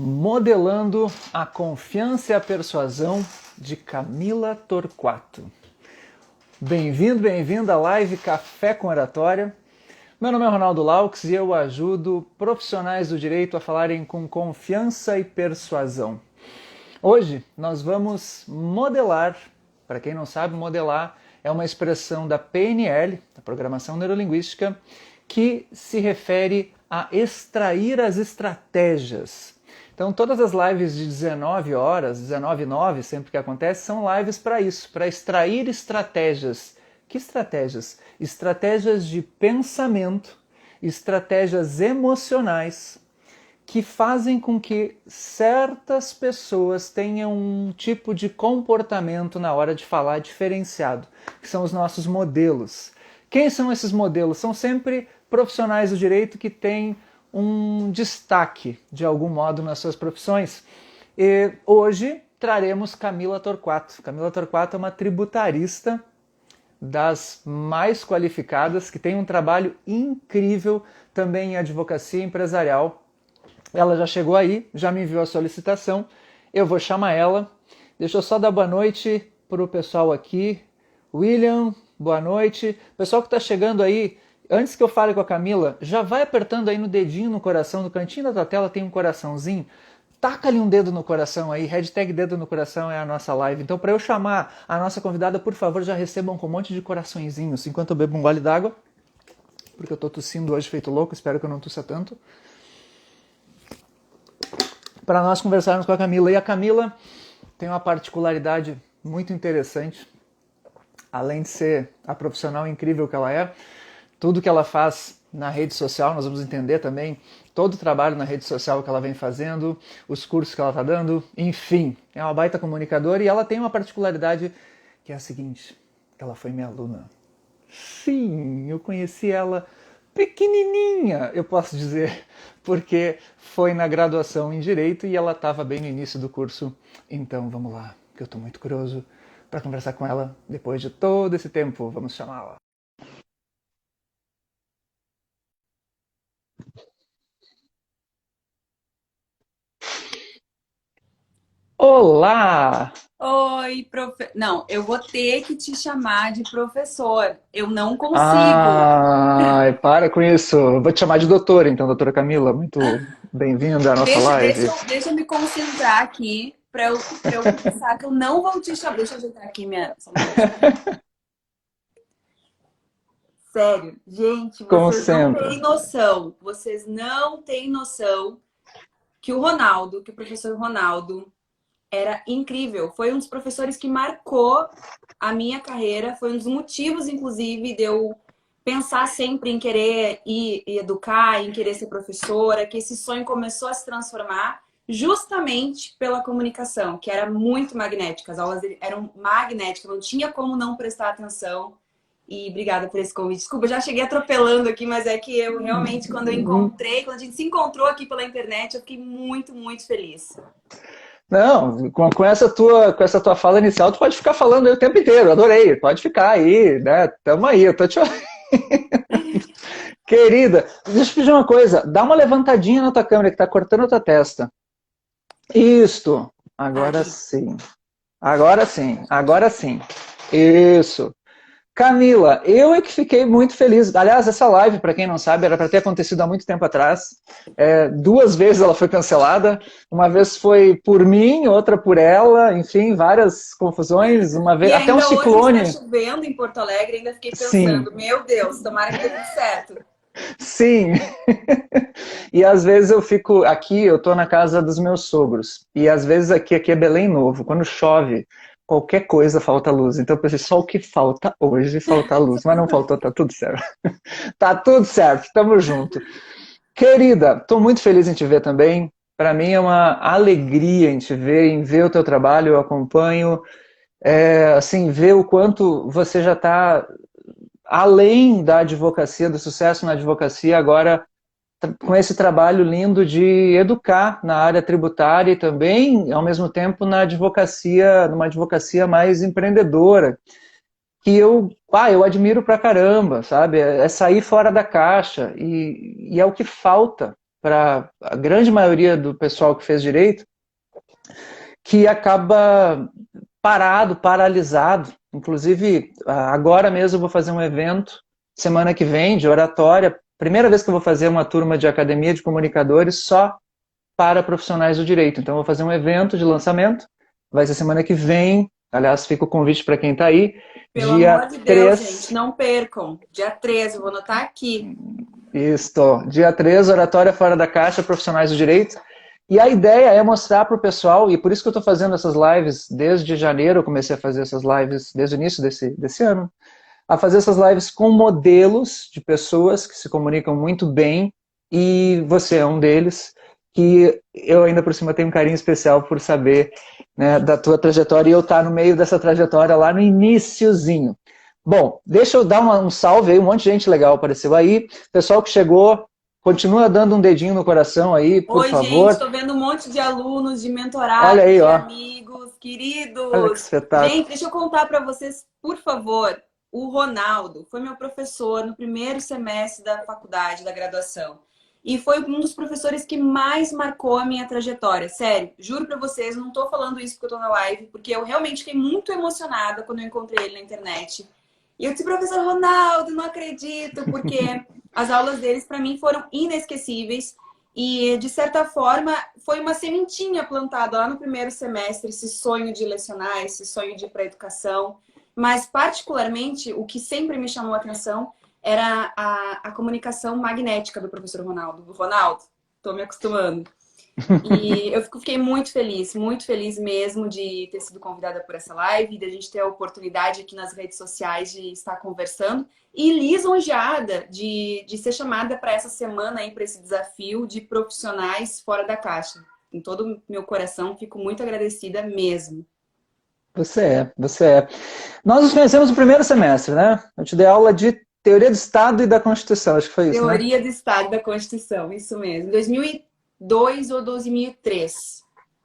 Modelando a Confiança e a Persuasão, de Camila Torquato. Bem-vindo, bem-vinda à live Café com Oratória. Meu nome é Ronaldo Laux e eu ajudo profissionais do direito a falarem com confiança e persuasão. Hoje nós vamos modelar, para quem não sabe, modelar é uma expressão da PNL, da Programação Neurolinguística, que se refere a extrair as estratégias. Então todas as lives de 19 horas, 19h09, sempre que acontece, são lives para isso, para extrair estratégias. Que estratégias? Estratégias de pensamento, estratégias emocionais, que fazem com que certas pessoas tenham um tipo de comportamento na hora de falar diferenciado, que são os nossos modelos. Quem são esses modelos? São sempre profissionais do direito que têm um destaque, de algum modo, nas suas profissões. E hoje traremos Camila Torquato. Camila Torquato é uma tributarista das mais qualificadas, que tem um trabalho incrível também em advocacia empresarial. Ela já chegou aí, já me enviou a solicitação, eu vou chamar ela. Deixa eu só dar boa noite para o pessoal aqui. William, boa noite. Pessoal que está chegando aí, antes que eu fale com a Camila, já vai apertando aí no dedinho no coração, no cantinho da tua tela tem um coraçãozinho. Taca ali um dedo no coração aí, hashtag dedo no coração é a nossa live. Então, para eu chamar a nossa convidada, por favor, já recebam com um monte de coraçõezinhos, enquanto eu bebo um gole d'água, porque eu tô tossindo hoje feito louco, espero que eu não tussa tanto. Para nós conversarmos com a Camila. E a Camila tem uma particularidade muito interessante, além de ser a profissional incrível que ela é, tudo que ela faz na rede social, nós vamos entender também todo o trabalho na rede social que ela vem fazendo, os cursos que ela está dando, enfim, é uma baita comunicadora e ela tem uma particularidade que é a seguinte, ela foi minha aluna. Sim, eu conheci ela pequenininha, eu posso dizer, porque foi na graduação em Direito e ela estava bem no início do curso. Então vamos lá, que eu estou muito curioso para conversar com ela depois de todo esse tempo. Vamos chamá-la. Olá! Oi, Não, eu vou ter que te chamar de professor. Eu não consigo. Ai, para com isso. Eu vou te chamar de doutora, então, doutora Camila. Muito bem-vinda à nossa Deixa, deixa, live. eu- deixa eu me concentrar aqui para eu pensar que eu não vou te chamar. Deixa eu ajeitar aqui minha. Só um minutinho. Sério, gente, vocês não Concentra. têm noção. Vocês não têm noção que o Ronaldo, que o professor Ronaldo, era incrível. Foi um dos professores que marcou a minha carreira. Foi um dos motivos, inclusive, de eu pensar sempre em querer ir educar, em querer ser professora, que esse sonho começou a se transformar justamente pela comunicação, que era muito magnética. As aulas dele eram magnéticas, não tinha como não prestar atenção. E obrigada por esse convite. Desculpa, eu já cheguei atropelando aqui, mas é que eu realmente, quando a gente se encontrou aqui pela internet, eu fiquei muito, muito feliz. Não, com essa tua fala inicial, tu pode ficar falando aí o tempo inteiro. Adorei. Pode ficar aí, né? Tamo aí. Eu tô te... Querida, deixa eu te pedir uma coisa. Dá uma levantadinha na tua câmera que tá cortando a tua testa. Isto. Agora Aí. sim. Agora sim. Agora sim. Isso. Camila, eu é que fiquei muito feliz. Aliás, essa live, para quem não sabe, era para ter acontecido há muito tempo atrás. Duas vezes ela foi cancelada. Uma vez foi por mim, outra por ela. Enfim, várias confusões. Uma vez, E até um ainda hoje está ciclone. chovendo em Porto Alegre, ainda fiquei Sim, pensando, meu Deus, tomara que dê tudo certo. sim. E às vezes eu fico aqui, eu tô na casa dos meus sogros. E às vezes aqui é Belém Novo. Quando chove, qualquer coisa falta luz. Então eu pensei, só o que falta hoje falta luz. Mas não faltou, tá tudo certo. Tá tudo certo, tamo junto. Querida, tô muito feliz em te ver também. Para mim é uma alegria em te ver, em ver o teu trabalho, eu acompanho, assim, ver o quanto você já está além da advocacia, do sucesso na advocacia, agora com esse trabalho lindo de educar na área tributária e também, ao mesmo tempo, na advocacia, numa advocacia mais empreendedora, que eu admiro pra caramba, sabe? É sair fora da caixa e é o que falta. para a grande maioria do pessoal que fez direito, que acaba parado, paralisado. Inclusive, agora mesmo eu vou fazer um evento, semana que vem, de oratória. Primeira vez que eu vou fazer uma turma de academia de comunicadores só para profissionais do direito. Então, eu vou fazer um evento de lançamento, vai ser semana que vem. Aliás, fica o convite para quem está aí. Pelo Dia amor de Deus, 3. gente, não percam. Dia 13, eu vou anotar aqui. Isso, dia 3, Oratória Fora da Caixa, Profissionais do Direito. E a ideia é mostrar para o pessoal, e por isso que eu estou fazendo essas lives desde janeiro, eu comecei a fazer essas lives desde o início desse ano, a fazer essas lives com modelos de pessoas que se comunicam muito bem, e você é um deles, que eu ainda por cima tenho um carinho especial por saber, né, da tua trajetória, e eu estar no meio dessa trajetória lá no iniciozinho. Bom, deixa eu dar um salve aí, um monte de gente legal apareceu aí, pessoal que chegou, continua dando um dedinho no coração aí, por Oi, gente, favor. estou vendo um monte de alunos, de Olha mentorados, aí, de ó, amigos, olha que queridos. espetáculo. Gente, deixa eu contar para vocês, por favor. O Ronaldo foi meu professor no primeiro semestre da faculdade, da graduação. E foi um dos professores que mais marcou a minha trajetória. Sério, juro para vocês, não estou falando isso porque eu estou na live, porque eu realmente fiquei muito emocionada quando eu encontrei ele na internet. E eu disse, professor Ronaldo, não acredito, porque as aulas deles para mim foram inesquecíveis. E, de certa forma, foi uma sementinha plantada lá no primeiro semestre, esse sonho de lecionar, esse sonho de ir para a educação. Mas, particularmente, o que sempre me chamou a atenção era a comunicação magnética do professor Ronaldo. Ronaldo, estou me acostumando. E eu fiquei muito feliz mesmo de ter sido convidada por essa live, de a gente ter a oportunidade aqui nas redes sociais de estar conversando. E lisonjeada de ser chamada para essa semana aí, para esse desafio de profissionais fora da caixa. Com todo o meu coração, fico muito agradecida mesmo. Você é, você é. Nós nos conhecemos no primeiro semestre, né? Eu te dei aula de Teoria do Estado e da Constituição, acho que foi isso, né? Teoria do Estado da Constituição, isso mesmo. 2002 ou 2003.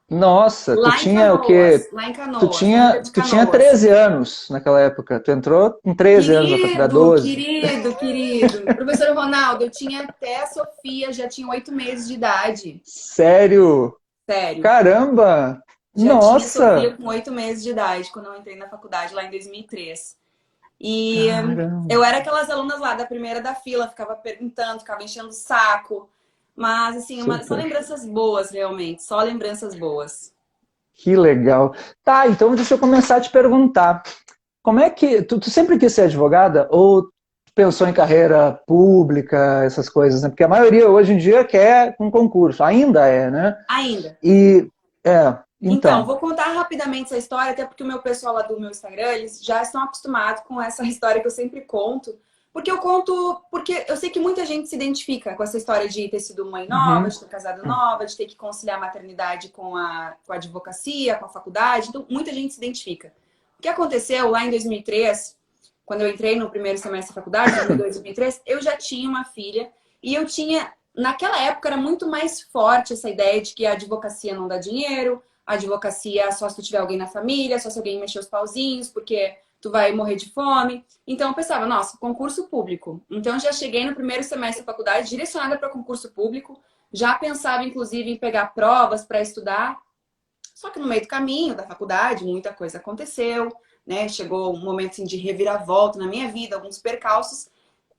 Nossa, tu Lá em tinha o Canoas, quê? lá em Tu Canoas, na Ilha tinha, de tu tinha Canoas. 13 anos naquela época. Tu entrou com 13 anos na faculdade, Querido, 12. querido, querido. Professor Ronaldo, eu tinha até a Sofia, já tinha 8 meses de idade. Sério? Sério. Caramba! Já tinha Nossa! Sofia com 8 meses de idade, quando eu entrei na faculdade, lá em 2003. E Caramba! eu era aquelas alunas lá da primeira da fila, ficava perguntando, ficava enchendo o saco. Mas, assim, só Super. lembranças boas, realmente. Só lembranças boas. Que legal. Tá, então deixa eu começar a te perguntar. Como é que. Tu sempre quis ser advogada ou pensou em carreira pública, essas coisas, né? Porque a maioria hoje em dia quer um concurso, ainda é, né? Ainda. E. Então, Então. vou contar rapidamente essa história, até porque o meu pessoal lá do meu Instagram, eles já estão acostumados com essa história que eu sempre conto. Porque eu conto, porque eu sei que muita gente se identifica com essa história de ter sido mãe nova, Uhum. de ter casado nova, de ter que conciliar a maternidade com a advocacia, com a faculdade. Então, muita gente se identifica. O que aconteceu lá em 2003, quando eu entrei no primeiro semestre da faculdade, 2002, 2003, eu já tinha uma filha e eu tinha, naquela época, era muito mais forte essa ideia de que a advocacia não dá dinheiro, a advocacia só se tu tiver alguém na família, só se alguém mexer os pauzinhos, porque tu vai morrer de fome. Então eu pensava, nossa, concurso público. Então eu já cheguei no primeiro semestre da faculdade direcionada para concurso público, já pensava inclusive em pegar provas para estudar. Só que no meio do caminho da faculdade, muita coisa aconteceu, né? Chegou um momento assim, de reviravolta na minha vida, alguns percalços,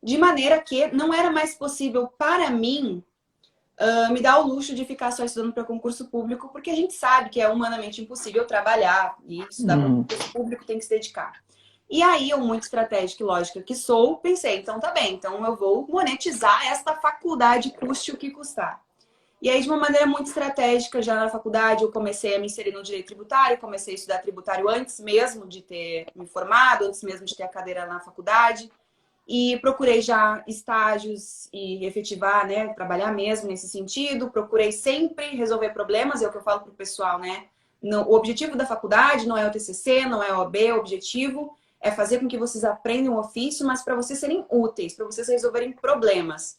de maneira que não era mais possível para mim me dar o luxo de ficar só estudando para concurso público, porque a gente sabe que é humanamente impossível trabalhar e estudar para Uhum. concurso público tem que se dedicar. E aí, eu, muito estratégica e lógica que sou, pensei, então tá bem, então eu vou monetizar esta faculdade, custe o que custar. E aí, de uma maneira muito estratégica, já na faculdade, eu comecei a me inserir no direito tributário, comecei a estudar tributário antes mesmo de ter me formado, antes mesmo de ter a cadeira na faculdade. E procurei já estágios e efetivar, né, trabalhar mesmo nesse sentido. Procurei sempre resolver problemas, é o que eu falo para o pessoal, né? O objetivo da faculdade não é o TCC, não é o OAB, o objetivo é fazer com que vocês aprendam o ofício, mas para vocês serem úteis, para vocês resolverem problemas.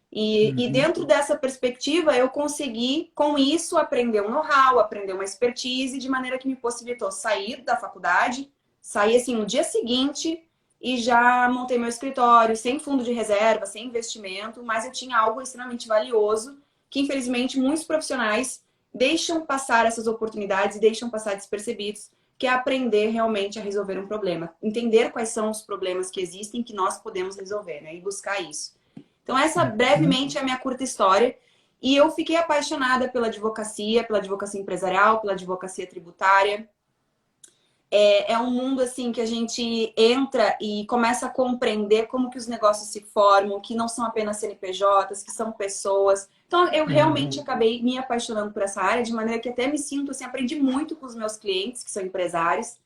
E Uhum. dentro dessa perspectiva, eu consegui, com isso, aprender um know-how, aprender uma expertise, de maneira que me possibilitou sair da faculdade, sair assim no dia seguinte e já montei meu escritório, sem fundo de reserva, sem investimento, mas eu tinha algo extremamente valioso, que infelizmente muitos profissionais deixam passar essas oportunidades e deixam passar despercebidos, que é aprender realmente a resolver um problema. Entender quais são os problemas que existem que nós podemos resolver, né? E buscar isso. Então, essa brevemente é a minha curta história. E eu fiquei apaixonada pela advocacia empresarial, pela advocacia tributária. É um mundo assim que a gente entra e começa a compreender como que os negócios se formam, que não são apenas CNPJs, que são pessoas. Então, eu realmente acabei me apaixonando por essa área, de maneira que até me sinto assim, aprendi muito com os meus clientes, que são empresários,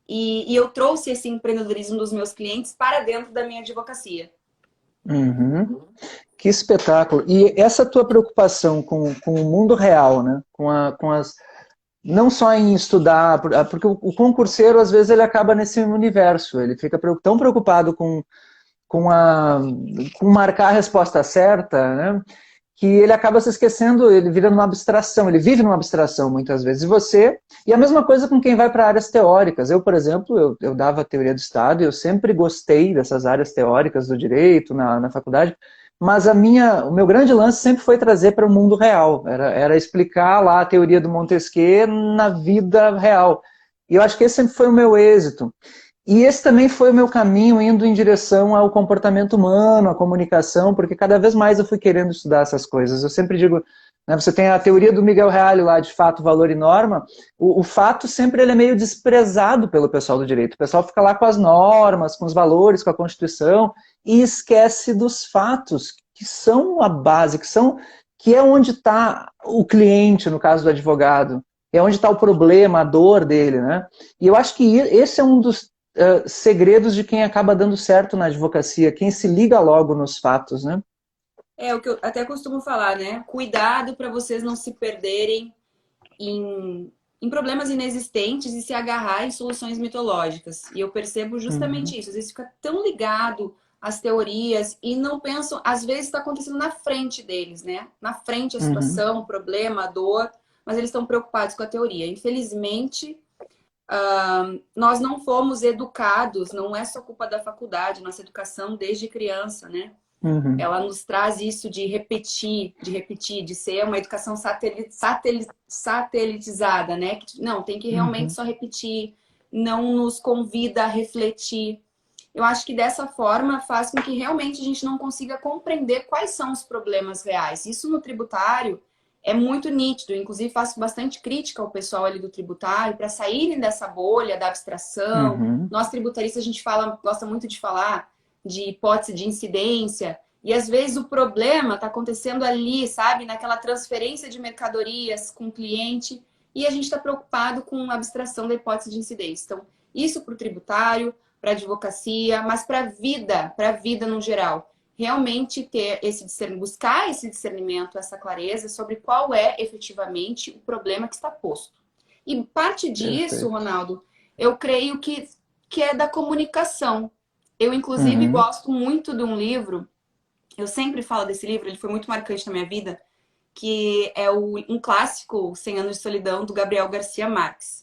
e eu trouxe esse empreendedorismo dos meus clientes para dentro da minha advocacia. Uhum. Que espetáculo. E essa tua preocupação com o mundo real, né? Com as não só em estudar, porque o concurseiro, às vezes, ele acaba nesse universo, ele fica tão preocupado com, a, com marcar a resposta certa, né, que ele acaba se esquecendo, ele vira numa abstração, ele vive numa abstração muitas vezes. E a mesma coisa com quem vai para áreas teóricas. Eu, por exemplo, eu dava teoria do Estado e eu sempre gostei dessas áreas teóricas do direito na faculdade, mas o meu grande lance sempre foi trazer para o mundo real, era explicar lá a teoria do Montesquieu na vida real. E eu acho que esse sempre foi o meu êxito. E esse também foi o meu caminho indo em direção ao comportamento humano, à comunicação, porque cada vez mais eu fui querendo estudar essas coisas. Eu sempre digo, né, você tem a teoria do Miguel Reale lá de fato, valor e norma, o fato sempre ele é meio desprezado pelo pessoal do direito. O pessoal fica lá com as normas, com os valores, com a Constituição, e esquece dos fatos, que são a base, que é onde está o cliente, no caso do advogado, é onde está o problema, a dor dele, né? E eu acho que esse é um dos segredos de quem acaba dando certo na advocacia, quem se liga logo nos fatos, né? É o que eu até costumo falar, né? Cuidado para vocês não se perderem em problemas inexistentes e se agarrar em soluções mitológicas. E eu percebo justamente isso. Às vezes fica tão ligado às teorias e não pensam, às vezes está acontecendo na frente deles, né? Na frente a situação, o problema, a dor, mas eles estão preocupados com a teoria. Infelizmente, nós não fomos educados, não é só culpa da faculdade, nossa educação desde criança, né? Ela nos traz isso de repetir, de ser uma educação satelitizada, né? Não, tem que realmente só repetir, não nos convida a refletir. Eu acho que dessa forma faz com que realmente a gente não consiga compreender quais são os problemas reais. Isso no tributário é muito nítido. Inclusive, faço bastante crítica ao pessoal ali do tributário para saírem dessa bolha da abstração. Nós tributaristas, a gente gosta muito de falar de hipótese de incidência. E às vezes o problema está acontecendo ali, sabe? Naquela transferência de mercadorias com o cliente. E a gente está preocupado com a abstração da hipótese de incidência. Então, isso para o tributário, para a advocacia, mas para a vida no geral. Realmente ter esse discernimento, buscar esse discernimento, essa clareza sobre qual é efetivamente o problema que está posto. E parte disso, Perfeito. Ronaldo, eu creio que é da comunicação. Eu, inclusive, gosto muito de um livro, eu sempre falo desse livro, ele foi muito marcante na minha vida, que é um clássico, 100 Anos de Solidão, do Gabriel Garcia Marques.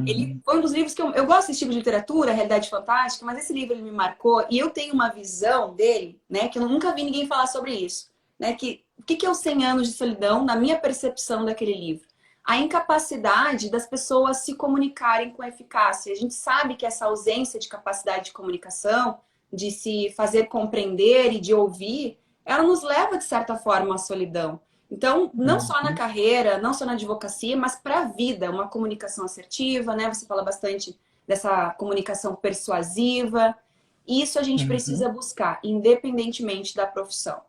Ele foi um dos livros que eu gosto desse tipo de literatura, realidade fantástica, mas esse livro ele me marcou e eu tenho uma visão dele, né, que eu nunca vi ninguém falar sobre isso, né, o que é os 100 Anos de Solidão na minha percepção daquele livro? A incapacidade das pessoas se comunicarem com eficácia. A gente sabe que essa ausência de capacidade de comunicação, de se fazer compreender e de ouvir, ela nos leva, de certa forma, à solidão. Então, não só na carreira, não só na advocacia, mas para a vida, uma comunicação assertiva, né? Você fala bastante dessa comunicação persuasiva. Isso a gente precisa buscar, independentemente da profissão.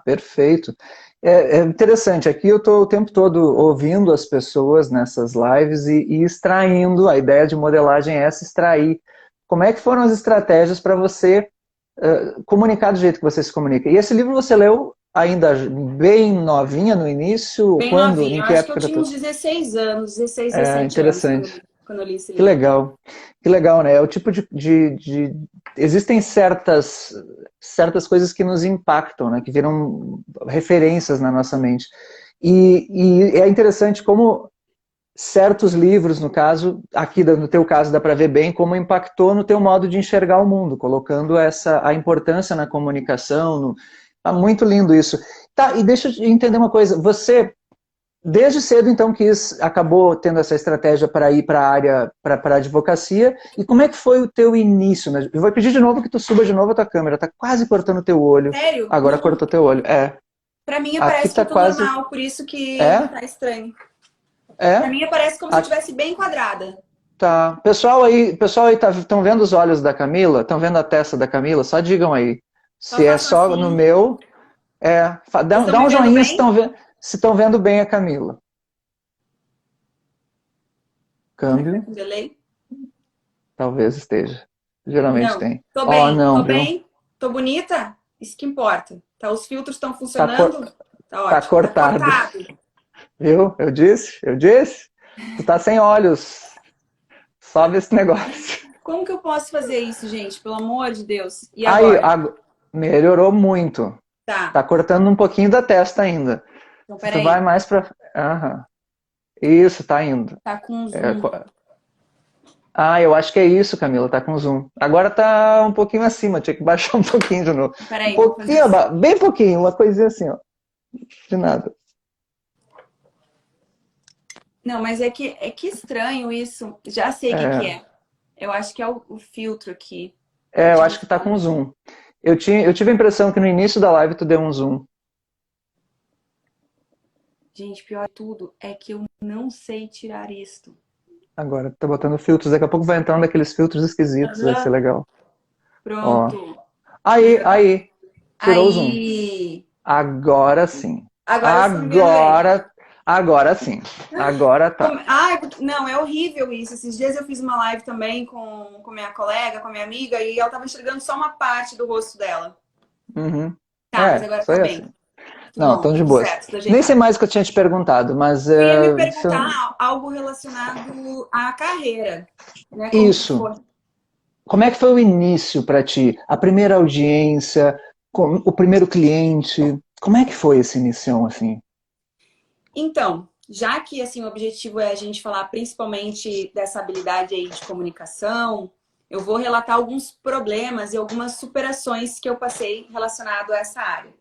Perfeito. É interessante, aqui eu estou o tempo todo ouvindo as pessoas nessas lives e extraindo, a ideia de modelagem é essa, extrair. Como é que foram as estratégias para você comunicar do jeito que você se comunica? E esse livro você leu ainda bem novinha no início? Bem Quando? novinha. Em Eu que acho que eu época da tinha tua... uns 16 anos, 16, É 17 anos interessante. quando eu li esse Que livro. legal. Que legal, né? É o tipo existem certas coisas que nos impactam, né? Que viram referências na nossa mente. E é interessante como certos livros, no caso, aqui no teu caso dá para ver bem como impactou no teu modo de enxergar o mundo, colocando a importância na comunicação, Tá muito lindo isso. Tá, e deixa eu entender uma coisa. Você, desde cedo, então, acabou tendo essa estratégia para ir para a área, para a advocacia. E como é que foi o teu início? Né? Eu vou pedir de novo que tu suba de novo a tua câmera. Tá quase cortando o teu olho. Sério? Agora Não. cortou teu olho. É. Pra mim Aqui parece que tá eu tô quase. normal, por isso que É? tá estranho. Pra É? mim parece como se eu Aqui, estivesse bem quadrada. tá. Pessoal aí estão vendo os olhos da Camila? Estão vendo a testa da Camila? Só digam aí. Só Se é faço só no assim. meu, Vocês estão dá me um vendo joinha se bem? estão vendo bem a Camila. Será que tá Câmbio, com delay? talvez esteja. Geralmente Não. tem. Tô Oh, bem, não, tô viu? bem, tô bonita. Isso que importa. Tá, os filtros estão Tá, funcionando? Tá tá ótimo. Tá cortado. cortado. Viu? Eu disse, eu disse. Tu tá sem olhos. Sobe esse negócio. Como que eu posso fazer isso, gente? Pelo amor de Deus. E Aí, agora? melhorou muito. Tá. Tá cortando um pouquinho da testa ainda. Então, Se tu vai peraí. mais pra. Aham. Isso, tá indo. Tá com É, zoom. eu acho que é isso, Camila, tá com zoom. Agora tá um pouquinho acima, tinha que baixar um pouquinho de novo. Um Peraí, vou fazer pouquinho, assim. bem pouquinho, uma coisinha assim, ó. De nada. Não, mas é que estranho isso. Já sei o que que É, é. Eu acho que é o filtro aqui. eu acho que tá com zoom. Eu tive a impressão que no início da live tu deu um zoom. Gente, pior de tudo é que eu não sei tirar isto. Agora, tá botando filtros, daqui a pouco vai entrando aqueles filtros esquisitos, vai ser Aham. legal. Ó. Pronto. Aí, tirou o zoom. Aí. Agora sim. Agora vocês estão me vendo bem. Agora sim. Agora tá. Ai, não, é horrível isso. Esses dias eu fiz uma live também com minha colega, com minha amiga, e ela tava enxergando só uma parte do rosto dela. Uhum. Tá, mas agora Isso aí tá é bem. assim. Tudo Não, bom, tão de tudo boas. certo, tudo Nem sei ajeitado. mais o que eu tinha te perguntado, mas Tu ia me perguntar algo relacionado à carreira, né? Como que isso. foi? Como é que foi o início para ti? A primeira audiência, o primeiro cliente? Como é que foi esse inicião assim? Então, já que assim o objetivo é a gente falar principalmente dessa habilidade aí de comunicação, eu vou relatar alguns problemas e algumas superações que eu passei relacionado a essa área.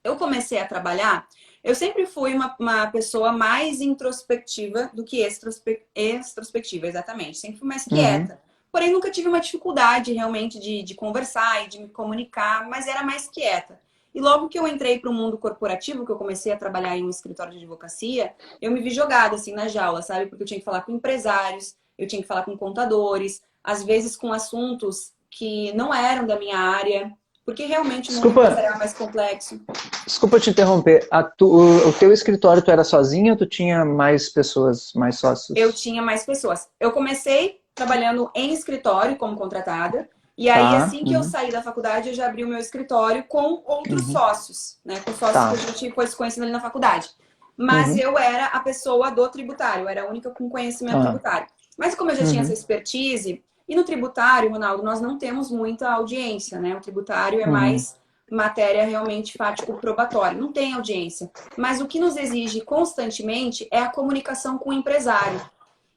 Eu comecei a trabalhar, eu sempre fui uma pessoa mais introspectiva do que extrospectiva, exatamente. Sempre fui mais Uhum, quieta. Porém, nunca tive uma dificuldade realmente de conversar e de me comunicar, mas era mais quieta. E logo que eu entrei para o mundo corporativo, que eu comecei a trabalhar em um escritório de advocacia, eu me vi jogada assim na jaula, sabe? Porque eu tinha que falar com empresários, eu tinha que falar com contadores, às vezes com assuntos que não eram da minha área, porque realmente o mundo Desculpa, empresarial é mais complexo. desculpa te interromper. O teu escritório, tu era sozinho ou tu tinha mais pessoas, mais Eu sócios? tinha mais pessoas. Eu comecei trabalhando em escritório como contratada, e aí Tá. assim que eu saí da faculdade, eu já abri o meu escritório com outros Uhum, sócios, né? Com sócios que tá. a gente foi se conhecendo ali na faculdade. Mas Uhum, eu era a pessoa do tributário, eu era a única com conhecimento ah, tributário. Mas como eu já tinha essa uhum, expertise, e no tributário, Ronaldo, nós não temos muita audiência, né? O tributário é uhum, mais matéria realmente fático-probatória, não tem audiência. Mas o que nos exige constantemente é a comunicação com o empresário.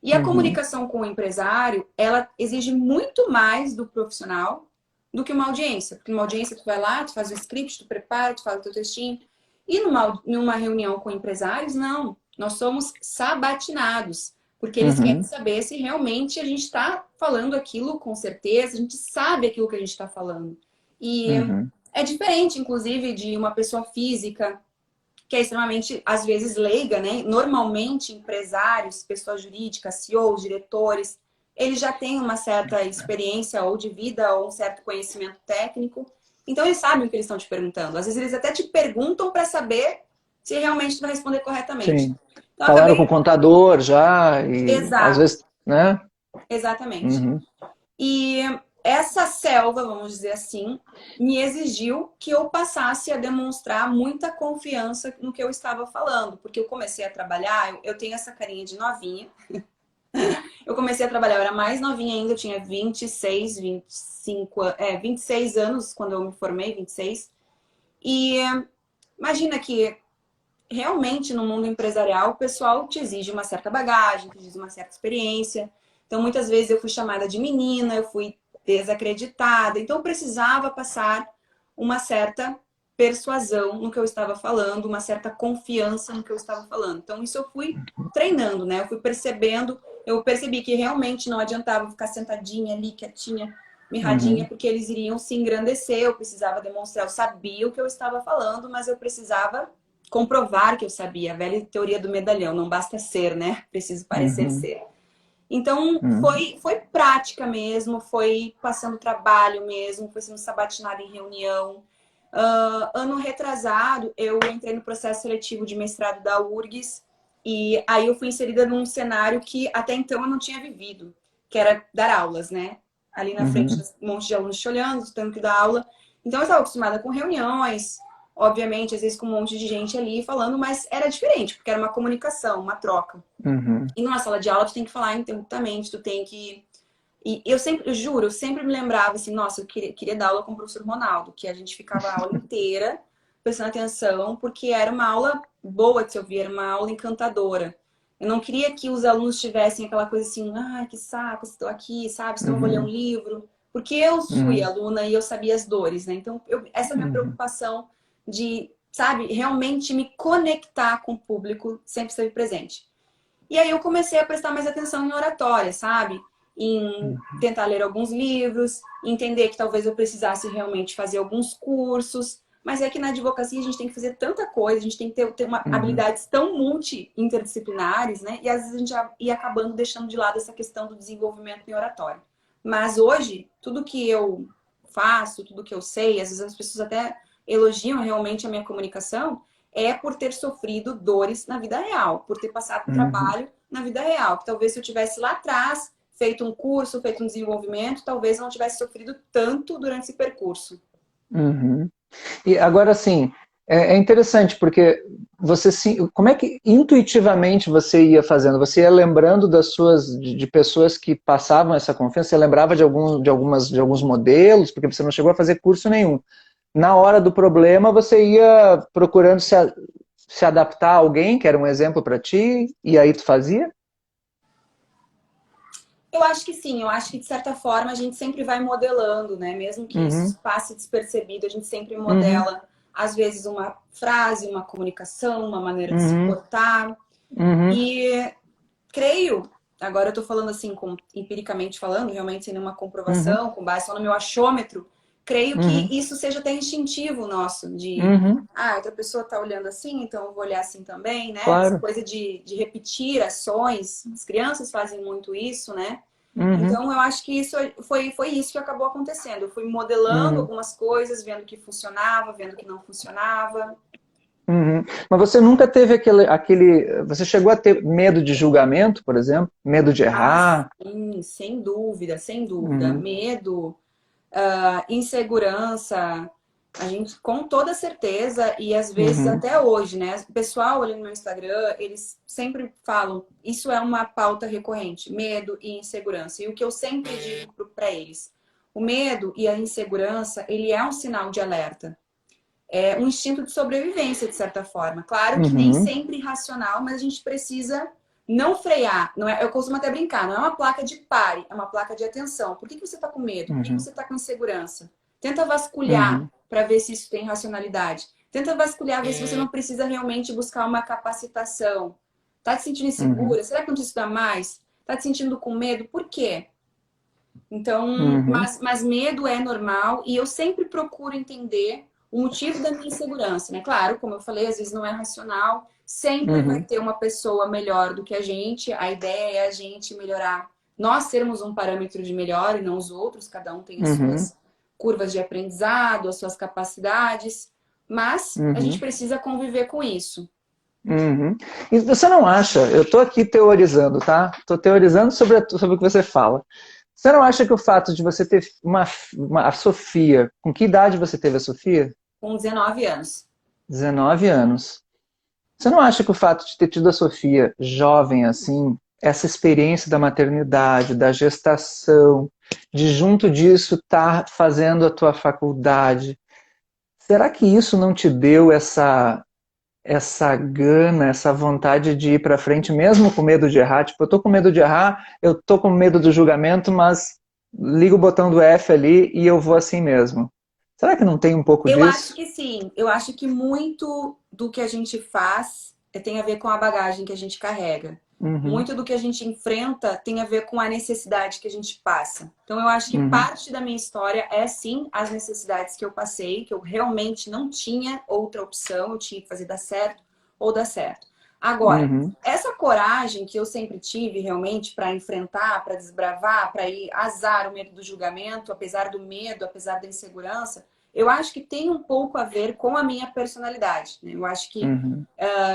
E a uhum, comunicação com o empresário, ela exige muito mais do profissional do que uma audiência. Porque numa audiência tu vai lá, tu faz o script, tu prepara, tu faz o teu textinho. E numa reunião com empresários, não. Nós somos sabatinados. Porque eles querem uhum, saber se realmente a gente está falando aquilo com certeza, a gente sabe aquilo que a gente está falando. E uhum, é diferente, inclusive, de uma pessoa física que é extremamente, às vezes, leiga, né? Normalmente, empresários, pessoas jurídicas, CEOs, diretores, eles já têm uma certa experiência ou de vida ou um certo conhecimento técnico. Então, eles sabem o que eles estão te perguntando. Às vezes, eles até te perguntam para saber se realmente tu vai responder corretamente. sim. Então, eu Falaram com o acabei... contador já e às Exato, vezes, né? exatamente. Uhum, E essa selva, vamos dizer assim, me exigiu que eu passasse a demonstrar muita confiança no que eu estava falando, porque eu comecei a trabalhar, eu tenho essa carinha de novinha. Eu comecei a trabalhar, eu era mais novinha ainda, eu tinha 26, 25, 26 anos quando eu me formei, 26. E imagina que realmente no mundo empresarial o pessoal te exige uma certa bagagem, te exige uma certa experiência. Então muitas vezes eu fui chamada de menina, eu fui desacreditada, então eu precisava passar uma certa persuasão no que eu estava falando, uma certa confiança no que eu estava falando. Então, isso eu fui treinando, né? Eu fui percebendo, eu percebi que realmente não adiantava ficar sentadinha ali, quietinha, mirradinha, Uhum. porque eles iriam se engrandecer, eu precisava demonstrar, eu sabia o que eu estava falando, mas eu precisava comprovar que eu sabia. A velha teoria do medalhão, não basta ser, né? Preciso parecer Uhum. ser. Então, Uhum. foi prática mesmo, foi passando trabalho mesmo, foi sendo sabatinada em reunião. Ano retrasado, eu entrei no processo seletivo de mestrado da URGS e aí eu fui inserida num cenário que até então eu não tinha vivido, que era dar aulas, né? Ali na frente, Uhum. um monte de alunos te olhando, tendo que dar aula. Então, eu estava acostumada com reuniões, obviamente, às vezes com um monte de gente ali falando, mas era diferente, porque era uma comunicação, uma troca. Uhum. E numa sala de aula, tu tem que falar interruptamente, tu tem que... E eu sempre, eu juro, eu sempre me lembrava assim, nossa, eu queria dar aula com o professor Ronaldo, que a gente ficava a aula inteira prestando atenção, porque era uma aula boa de se ouvir, era uma aula encantadora. Eu não queria que os alunos tivessem aquela coisa assim, ai, que saco, estou aqui, sabe, senão eu vou ler um Uhum. livro. Porque eu fui Uhum. aluna e eu sabia as dores, né? Então, essa é a minha Uhum. preocupação de, sabe, realmente me conectar com o público, sempre esteve presente. E aí eu comecei a prestar mais atenção em oratória, sabe? Em tentar ler alguns livros, entender que talvez eu precisasse realmente fazer alguns cursos. Mas é que na advocacia a gente tem que fazer tanta coisa, a gente tem que ter uma, Uhum. habilidades tão multi-interdisciplinares, né? E às vezes a gente ia acabando deixando de lado essa questão do desenvolvimento em oratória. Mas hoje, tudo que eu faço, tudo que eu sei, às vezes as pessoas até elogiam realmente a minha comunicação, é por ter sofrido dores na vida real, por ter passado um Uhum. trabalho na vida real. Que talvez se eu tivesse lá atrás feito um curso, feito um desenvolvimento, talvez eu não tivesse sofrido tanto durante esse percurso. Uhum. E agora, assim, é interessante porque você como é que intuitivamente você ia fazendo? Você ia lembrando das suas de pessoas que passavam essa confiança? Você lembrava de alguns modelos, porque você não chegou a fazer curso nenhum. Na hora do problema, você ia procurando se adaptar a alguém que era um exemplo para ti, e aí tu fazia? Eu acho que sim, eu acho que de certa forma a gente sempre vai modelando, né? Mesmo que Uhum. isso passe despercebido, a gente sempre Uhum. modela, às vezes, uma frase, uma comunicação, uma maneira de se Uhum. portar. Uhum. E creio, agora eu tô falando assim, empiricamente falando, realmente sem nenhuma Uhum. comprovação, com base só no meu achômetro, creio que Uhum. isso seja até instintivo nosso, de, Uhum. outra pessoa tá olhando assim, então eu vou olhar assim também, né? Essa Claro. coisa de repetir ações, as crianças fazem muito isso, né? Uhum. Então eu acho que isso foi isso que acabou acontecendo. Eu fui modelando Uhum. algumas coisas, vendo que funcionava, vendo que não funcionava. Uhum. Mas você nunca teve Você chegou a ter medo de julgamento, por exemplo? Medo de Ah, errar? sim, sem dúvida, sem dúvida. Uhum. Medo, insegurança, a gente com toda certeza, e às vezes Uhum. até hoje, né? O pessoal ali no meu Instagram, eles sempre falam, isso é uma pauta recorrente, medo e insegurança. E o que eu sempre digo para eles, o medo e a insegurança, ele é um sinal de alerta. É um instinto de sobrevivência, de certa forma. Claro que nem Uhum. sempre racional, mas a gente precisa não frear. Não é, eu costumo até brincar, não é uma placa de pare, é uma placa de atenção. Por que você está com medo? Por que Uhum. você está com insegurança? Tenta vasculhar Uhum. para ver se isso tem racionalidade. Tenta vasculhar, ver se você não precisa realmente buscar uma capacitação. Tá te sentindo Uhum. insegura? Será que não te estudar mais? Tá te sentindo com medo? Por quê? Então, Uhum. mas medo é normal e eu sempre procuro entender o motivo da minha insegurança, né? Claro, como eu falei, às vezes não é racional, sempre vai Uhum. ter uma pessoa melhor do que a gente, a ideia é a gente melhorar, nós sermos um parâmetro de melhor e não os outros, cada um tem as Uhum. suas curvas de aprendizado, as suas capacidades, mas a gente Uhum. precisa conviver com isso. Uhum. E você não acha, eu estou aqui teorizando, tá? Estou teorizando sobre o que você fala. Você não acha que o fato de você ter a Sofia, com que idade você teve a Sofia? Com 19 anos. 19 anos. Você não acha que o fato de ter tido a Sofia jovem assim, essa experiência da maternidade, da gestação, de junto disso estar fazendo a tua faculdade, será que isso não te deu essa gana, essa vontade de ir para frente, mesmo com medo de errar? Tipo, eu tô com medo de errar, eu tô com medo do julgamento, mas liga o botão do F ali e eu vou assim mesmo. Será que não tem um pouco Eu acho disso? que sim. Eu acho que muito do que a gente faz tem a ver com a bagagem que a gente carrega. Uhum, Muito do que a gente enfrenta tem a ver com a necessidade que a gente passa. Então, eu acho que uhum, parte da minha história é sim as necessidades que eu passei, que eu realmente não tinha outra opção, eu tinha que fazer dar certo ou dar certo. Agora, uhum, essa coragem que eu sempre tive realmente para enfrentar, para desbravar, para ir azar o medo do julgamento, apesar do medo, apesar da insegurança, eu acho que tem um pouco a ver com a minha personalidade, né? Eu acho que uhum,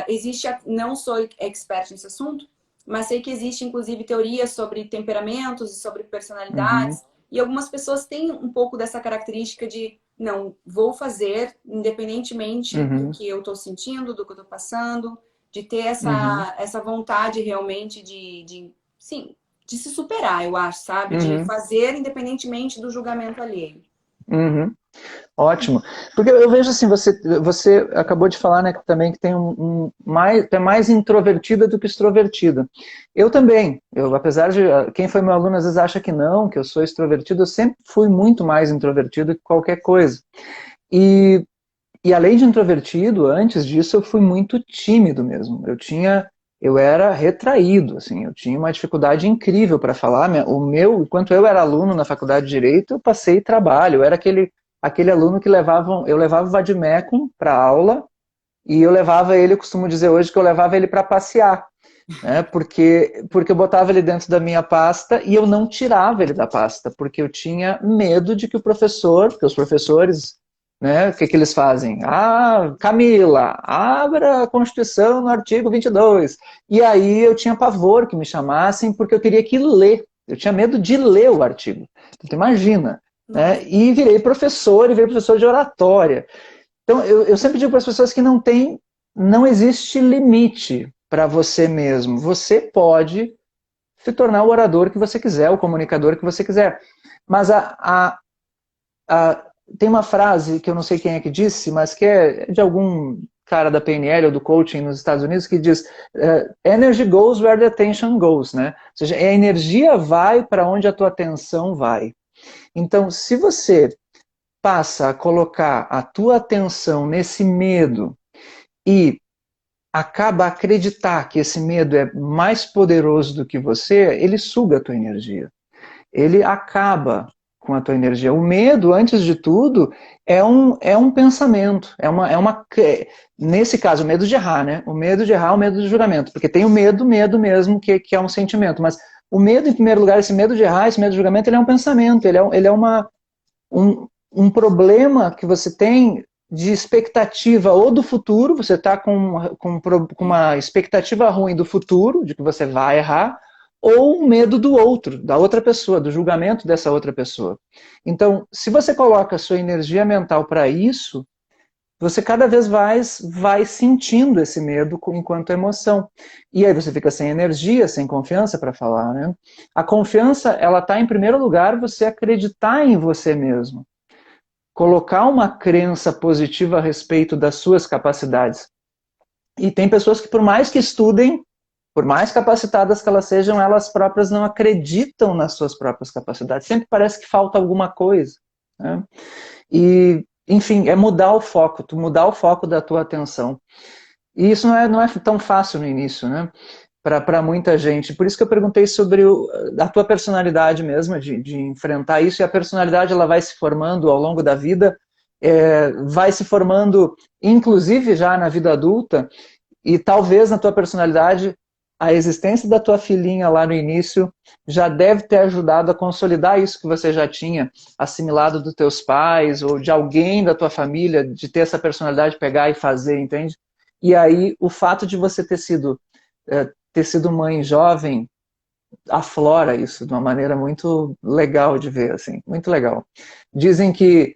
existe, não sou expert nesse assunto, mas sei que existe inclusive teorias sobre temperamentos e sobre uhum, personalidades, e algumas pessoas têm um pouco dessa característica de não, vou fazer independentemente do uhum, que eu estou sentindo, do que eu estou passando, de ter uhum, essa vontade realmente sim, de se superar, eu acho, sabe? De uhum, fazer independentemente do julgamento alheio. uhum. Ótimo. Porque eu vejo assim, você acabou de falar, né, que também que tem mais, é mais introvertida do que extrovertida. Eu também. Apesar de quem foi meu aluno às vezes acha que não, que eu sou extrovertido, eu sempre fui muito mais introvertido que qualquer coisa. E, e além de introvertido, antes disso eu fui muito tímido mesmo. Eu era retraído, assim, eu tinha uma dificuldade incrível para falar. Enquanto eu era aluno na faculdade de Direito, eu passei trabalho, eu era aquele aluno que eu levava o vademecum para aula e eu levava ele, eu costumo dizer hoje que eu levava ele para passear, né? Porque eu botava ele dentro da minha pasta e eu não tirava ele da pasta, porque eu tinha medo de que o professor, porque os professores, né, o que que eles fazem? Ah, Camila, abra a Constituição no artigo 22. E aí eu tinha pavor que me chamassem porque eu teria que ler. Eu tinha medo de ler o artigo. Então, imagina, Nossa. né? E virei professor de oratória. Então, eu sempre digo para as pessoas que não existe limite para você mesmo. Você pode se tornar o orador que você quiser, o comunicador que você quiser. Mas tem uma frase que eu não sei quem é que disse, mas que é de algum cara da PNL ou do coaching nos Estados Unidos que diz energy goes where the attention goes, né? Ou seja, a energia vai para onde a tua atenção vai. Então, se você passa a colocar a tua atenção nesse medo e acaba a acreditar que esse medo é mais poderoso do que você, ele suga a tua energia. Ele acaba com a tua energia. O medo, antes de tudo, é um pensamento. Nesse caso, o medo de errar, né? O medo de errar, o medo do julgamento. Porque tem o medo mesmo, que é um sentimento. Mas o medo, em primeiro lugar, esse medo de errar, esse medo de julgamento, ele é um pensamento. Ele é um problema que você tem de expectativa ou do futuro, você está com uma expectativa ruim do futuro, de que você vai errar, ou um medo do outro, da outra pessoa, do julgamento dessa outra pessoa. Então, se você coloca a sua energia mental para isso, você cada vez mais vai sentindo esse medo enquanto emoção. E aí você fica sem energia, sem confiança para falar, né? A confiança, ela está em primeiro lugar você acreditar em você mesmo, colocar uma crença positiva a respeito das suas capacidades. E tem pessoas que, por mais que estudem, por mais capacitadas que elas sejam, elas próprias não acreditam nas suas próprias capacidades. Sempre parece que falta alguma coisa, né? E, enfim, é mudar o foco, tu mudar o foco da tua atenção. E isso não é tão fácil no início, né? Para muita gente. Por isso que eu perguntei sobre a tua personalidade mesmo, de enfrentar isso, e a personalidade ela vai se formando ao longo da vida, vai se formando, inclusive já na vida adulta, e talvez na tua personalidade a existência da tua filhinha lá no início já deve ter ajudado a consolidar isso que você já tinha assimilado dos teus pais ou de alguém da tua família, de ter essa personalidade, pegar e fazer, entende? E aí o fato de você ter sido mãe jovem aflora isso de uma maneira muito legal de ver, assim, muito legal. Dizem que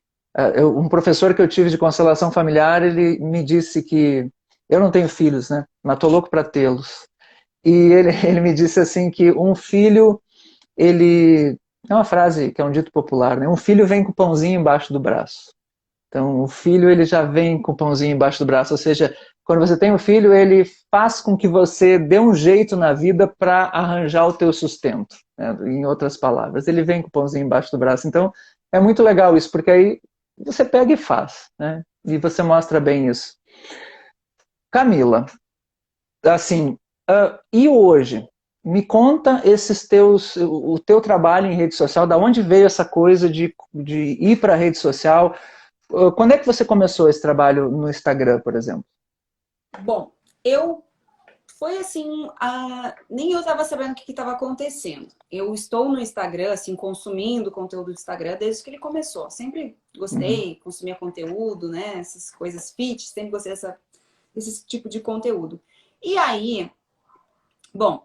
um professor que eu tive de constelação familiar, ele me disse que eu não tenho filhos, né? Mas tô louco para tê-los. E ele me disse assim que um filho, ele é uma frase que é um dito popular, né? Um filho vem com o pãozinho embaixo do braço. Então, o filho ele já vem com o pãozinho embaixo do braço, ou seja, quando você tem um filho, ele faz com que você dê um jeito na vida para arranjar o teu sustento, né? Em outras palavras, ele vem com o pãozinho embaixo do braço. Então, é muito legal isso, porque aí você pega e faz, né? E você mostra bem isso. Camila, assim, e hoje? Me conta o teu trabalho em rede social, da onde veio essa coisa de ir para a rede social? Quando é que você começou esse trabalho no Instagram, por exemplo? Bom, foi assim, nem eu estava sabendo o que estava acontecendo. Eu estou no Instagram, assim, consumindo conteúdo do Instagram desde que ele começou. Sempre Uhum, gostei, consumia conteúdo, né? Essas coisas fit, sempre gostei desse tipo de conteúdo. E aí, bom,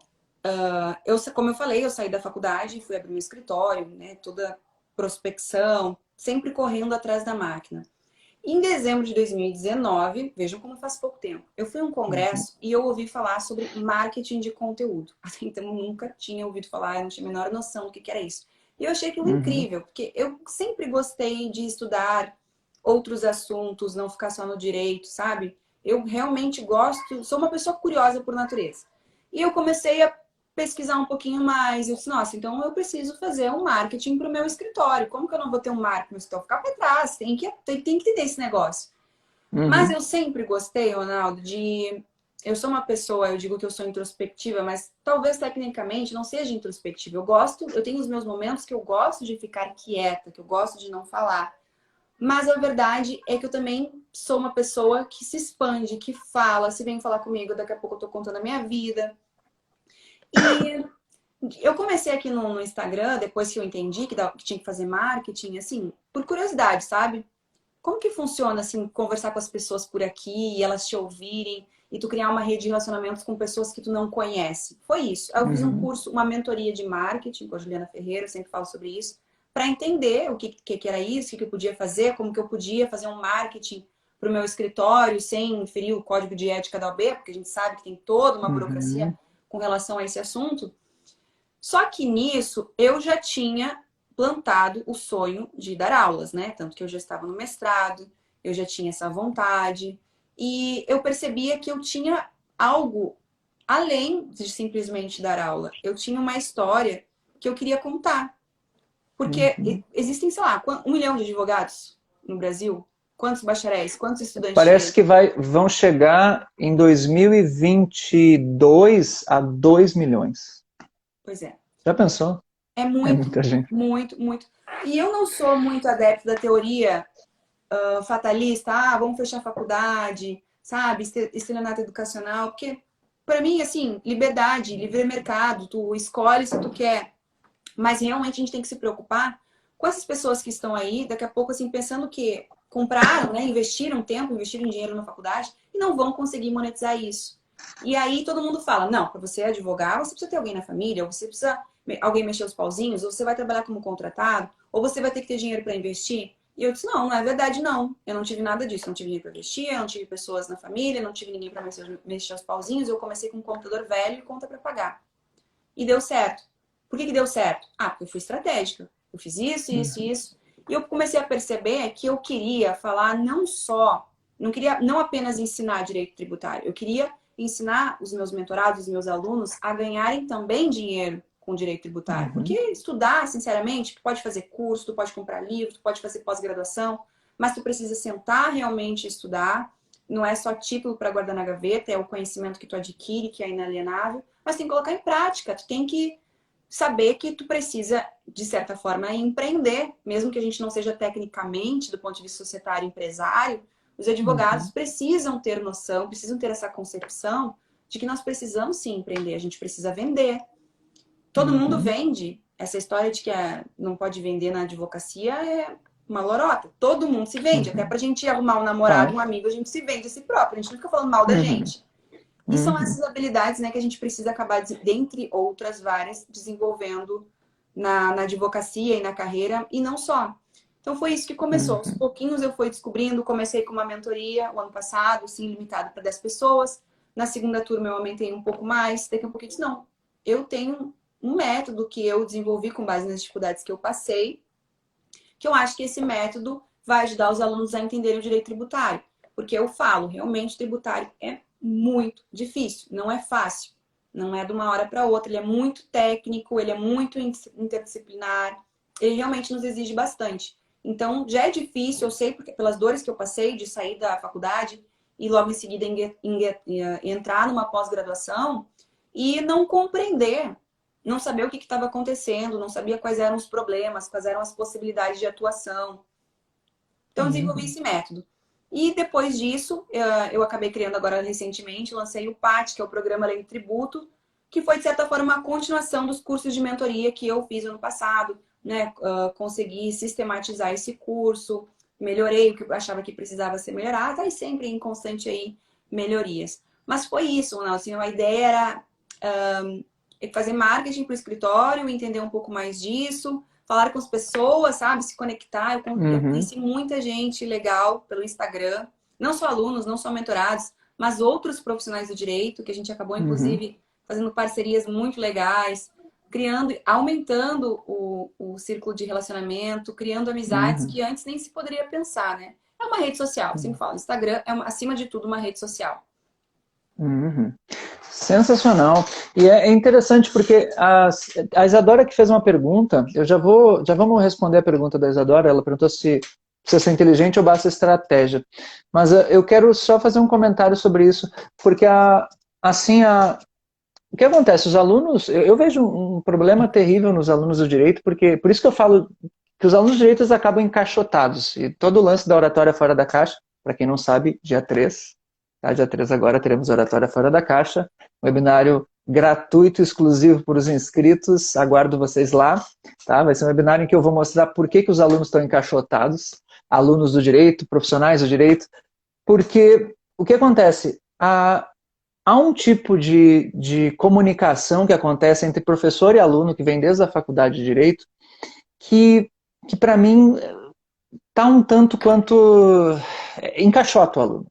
como eu falei, eu saí da faculdade, fui abrir meu escritório, né? Toda prospecção, sempre correndo atrás da máquina. Em dezembro de 2019, vejam como faz pouco tempo, eu fui a um uhum, congresso e eu ouvi falar sobre marketing de conteúdo. Até então eu nunca tinha ouvido falar, eu não tinha a menor noção do que era isso. E eu achei aquilo uhum, incrível, porque eu sempre gostei de estudar outros assuntos, não ficar só no direito, sabe? Eu realmente gosto, sou uma pessoa curiosa por natureza. E eu comecei a pesquisar um pouquinho mais. Eu disse, nossa, então eu preciso fazer um marketing para o meu escritório. Como que eu não vou ter um marketing no escritório? Ficar para trás, tem que ter esse negócio. Mas uhum, eu sempre gostei, Ronaldo, eu sou uma pessoa, eu digo que eu sou introspectiva, mas talvez tecnicamente não seja introspectiva. Eu tenho os meus momentos que eu gosto de ficar quieta, que eu gosto de não falar. Mas a verdade é que eu também sou uma pessoa que se expande, que fala. Se vem falar comigo, daqui a pouco eu tô contando a minha vida. E eu comecei aqui no Instagram, depois que eu entendi que tinha que fazer marketing, assim, por curiosidade, sabe? Como que funciona, assim, conversar com as pessoas por aqui e elas te ouvirem e tu criar uma rede de relacionamentos com pessoas que tu não conhece? Foi isso. Eu fiz um uhum, curso, uma mentoria de marketing com a Juliana Ferreira, eu sempre falo sobre isso, para entender o que era isso, o que eu podia fazer, como que eu podia fazer um marketing para o meu escritório sem ferir o código de ética da OAB, porque a gente sabe que tem toda uma burocracia uhum, com relação a esse assunto. Só que nisso eu já tinha plantado o sonho de dar aulas, né? Tanto que eu já estava no mestrado, eu já tinha essa vontade e eu percebia que eu tinha algo além de simplesmente dar aula. Eu tinha uma história que eu queria contar. Porque uhum. existem, sei lá, 1 milhão de advogados no Brasil. Quantos bacharéis? Quantos estudantes de Parece direito? que vão chegar em 2022 a 2 milhões. Pois é. Já pensou? É É muito, muita gente. muito, muito. E eu não sou muito adepto da teoria fatalista, vamos fechar a faculdade, sabe? Estelionato educacional, porque para mim, assim, liberdade, livre mercado, tu escolhe se tu quer, mas realmente a gente tem que se preocupar com essas pessoas que estão aí, daqui a pouco, assim, pensando que compraram, né, investiram tempo, investiram dinheiro na faculdade e não vão conseguir monetizar isso. E aí todo mundo fala, não, para você advogar, você precisa ter alguém na família, ou você precisa alguém mexer os pauzinhos, ou você vai trabalhar como contratado, ou você vai ter que ter dinheiro para investir. E eu disse, não, não é verdade, não. Eu não tive nada disso. Não tive dinheiro para investir, eu não tive pessoas na família, não tive ninguém para mexer os pauzinhos. Eu comecei com um computador velho e conta para pagar. E deu certo. Por que deu certo? Porque eu fui estratégica. Eu fiz isso, isso, Uhum, isso. E eu comecei a perceber que eu queria falar não queria não apenas ensinar direito tributário, eu queria ensinar os meus mentorados, os meus alunos a ganharem também dinheiro com direito tributário. Porque uhum, estudar, sinceramente, tu pode fazer curso, tu pode comprar livro, tu pode fazer pós-graduação, mas tu precisa sentar realmente e estudar. Não é só título para guardar na gaveta, é o conhecimento que tu adquire, que é inalienável, mas tem que colocar em prática. Tu tem que saber que tu precisa, de certa forma, empreender, mesmo que a gente não seja tecnicamente, do ponto de vista societário, empresário, os advogados uhum, precisam ter noção, precisam ter essa concepção de que nós precisamos sim empreender, a gente precisa vender. Todo mundo uhum, vende. Essa história de que não pode vender na advocacia é uma lorota. Todo mundo se vende. Até uhum. pra gente arrumar um namorado, Claro. um amigo, a gente se vende a si próprio. A gente não fica falando mal da Uhum, gente. E são uhum, essas habilidades, né, que a gente precisa acabar, dentre outras várias, desenvolvendo na advocacia e na carreira, e não só. Então foi isso que começou. Aos uhum, pouquinhos eu fui descobrindo, comecei com uma mentoria o ano passado, sim, limitado para 10 pessoas. Na segunda turma eu aumentei um pouco mais, daqui a pouco eu disse, não, eu tenho um método que eu desenvolvi com base nas dificuldades que eu passei, que eu acho que esse método vai ajudar os alunos a entenderem o direito tributário. Porque eu falo, realmente, tributário é muito difícil, não é fácil. Não é de uma hora para outra, ele é muito técnico, ele é muito interdisciplinar, ele realmente nos exige bastante. Então, já é difícil, eu sei, porque pelas dores que eu passei de sair da faculdade e logo em seguida entrar numa pós-graduação e não compreender, não saber o que estava acontecendo, não sabia quais eram os problemas, quais eram as possibilidades de atuação. Então, eu desenvolvi esse método. E depois disso, eu acabei criando agora recentemente, lancei o PAT, que é o Programa Lei do Tributo, que foi, de certa forma, uma continuação dos cursos de mentoria que eu fiz ano passado, né? Consegui sistematizar esse curso, melhorei o que eu achava que precisava ser melhorado, e sempre em constante aí melhorias. Mas foi isso, né? Assim, a ideia era fazer marketing para o escritório, entender um pouco mais disso, falar com as pessoas, sabe? Se conectar. Eu conheci muita gente legal pelo Instagram, não só alunos, não só mentorados, mas outros profissionais do direito, que a gente acabou, inclusive, fazendo parcerias muito legais, criando, aumentando o círculo de relacionamento, criando amizades que antes nem se poderia pensar, né? É uma rede social, sempre falo. Instagram é, acima de tudo, uma rede social. Sensacional. E é interessante porque a Isadora que fez uma pergunta, já vamos responder a pergunta da Isadora, ela perguntou se precisa ser inteligente ou basta estratégia. Mas eu quero só fazer um comentário sobre isso, porque o que acontece? Os alunos, eu vejo um problema terrível nos alunos do direito, porque por isso que eu falo que os alunos do direito acabam encaixotados. E todo o lance da oratória fora da caixa, para quem não sabe, dia 3, tá? Dia 3 agora teremos oratória fora da caixa, webinário gratuito, exclusivo para os inscritos, aguardo vocês lá, tá? Vai ser um webinário em que eu vou mostrar por que os alunos estão encaixotados, alunos do direito, profissionais do direito, porque o que acontece? Há um tipo de comunicação que acontece entre professor e aluno, que vem desde a faculdade de Direito, que para mim está um tanto quanto encaixota o aluno.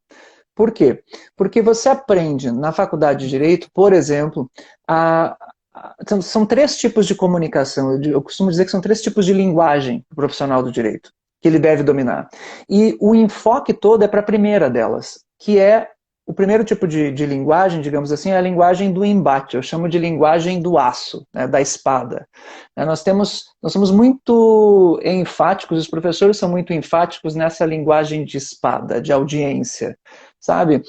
Por quê? Porque você aprende na faculdade de Direito, por exemplo, são 3 tipos de comunicação. Eu costumo dizer que são 3 tipos de linguagem do profissional do direito, que ele deve dominar. E o enfoque todo é para a primeira delas, que é o primeiro tipo de linguagem, digamos assim, é a linguagem do embate. Eu chamo de linguagem do aço, né, da espada. Nós somos muito enfáticos, os professores são muito enfáticos nessa linguagem de espada, de audiência, sabe?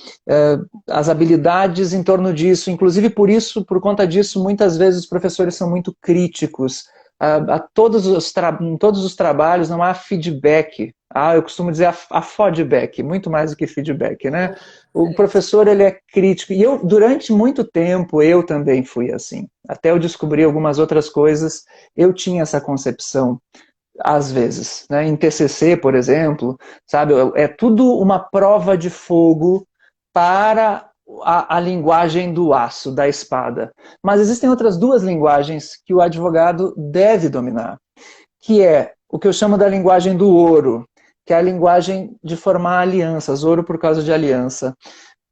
As habilidades em torno disso, inclusive por conta disso, muitas vezes os professores são muito críticos. Em todos os trabalhos não há feedback. Eu costumo dizer a feedback, muito mais do que feedback, né? O professor, ele é crítico. E durante muito tempo, eu também fui assim. Até eu descobrir algumas outras coisas, eu tinha essa concepção, às vezes, né? Em TCC, por exemplo, sabe? É tudo uma prova de fogo para a linguagem do aço, da espada. Mas existem outras 2 linguagens que o advogado deve dominar, que é o que eu chamo da linguagem do ouro, que é a linguagem de formar alianças, ouro por causa de aliança,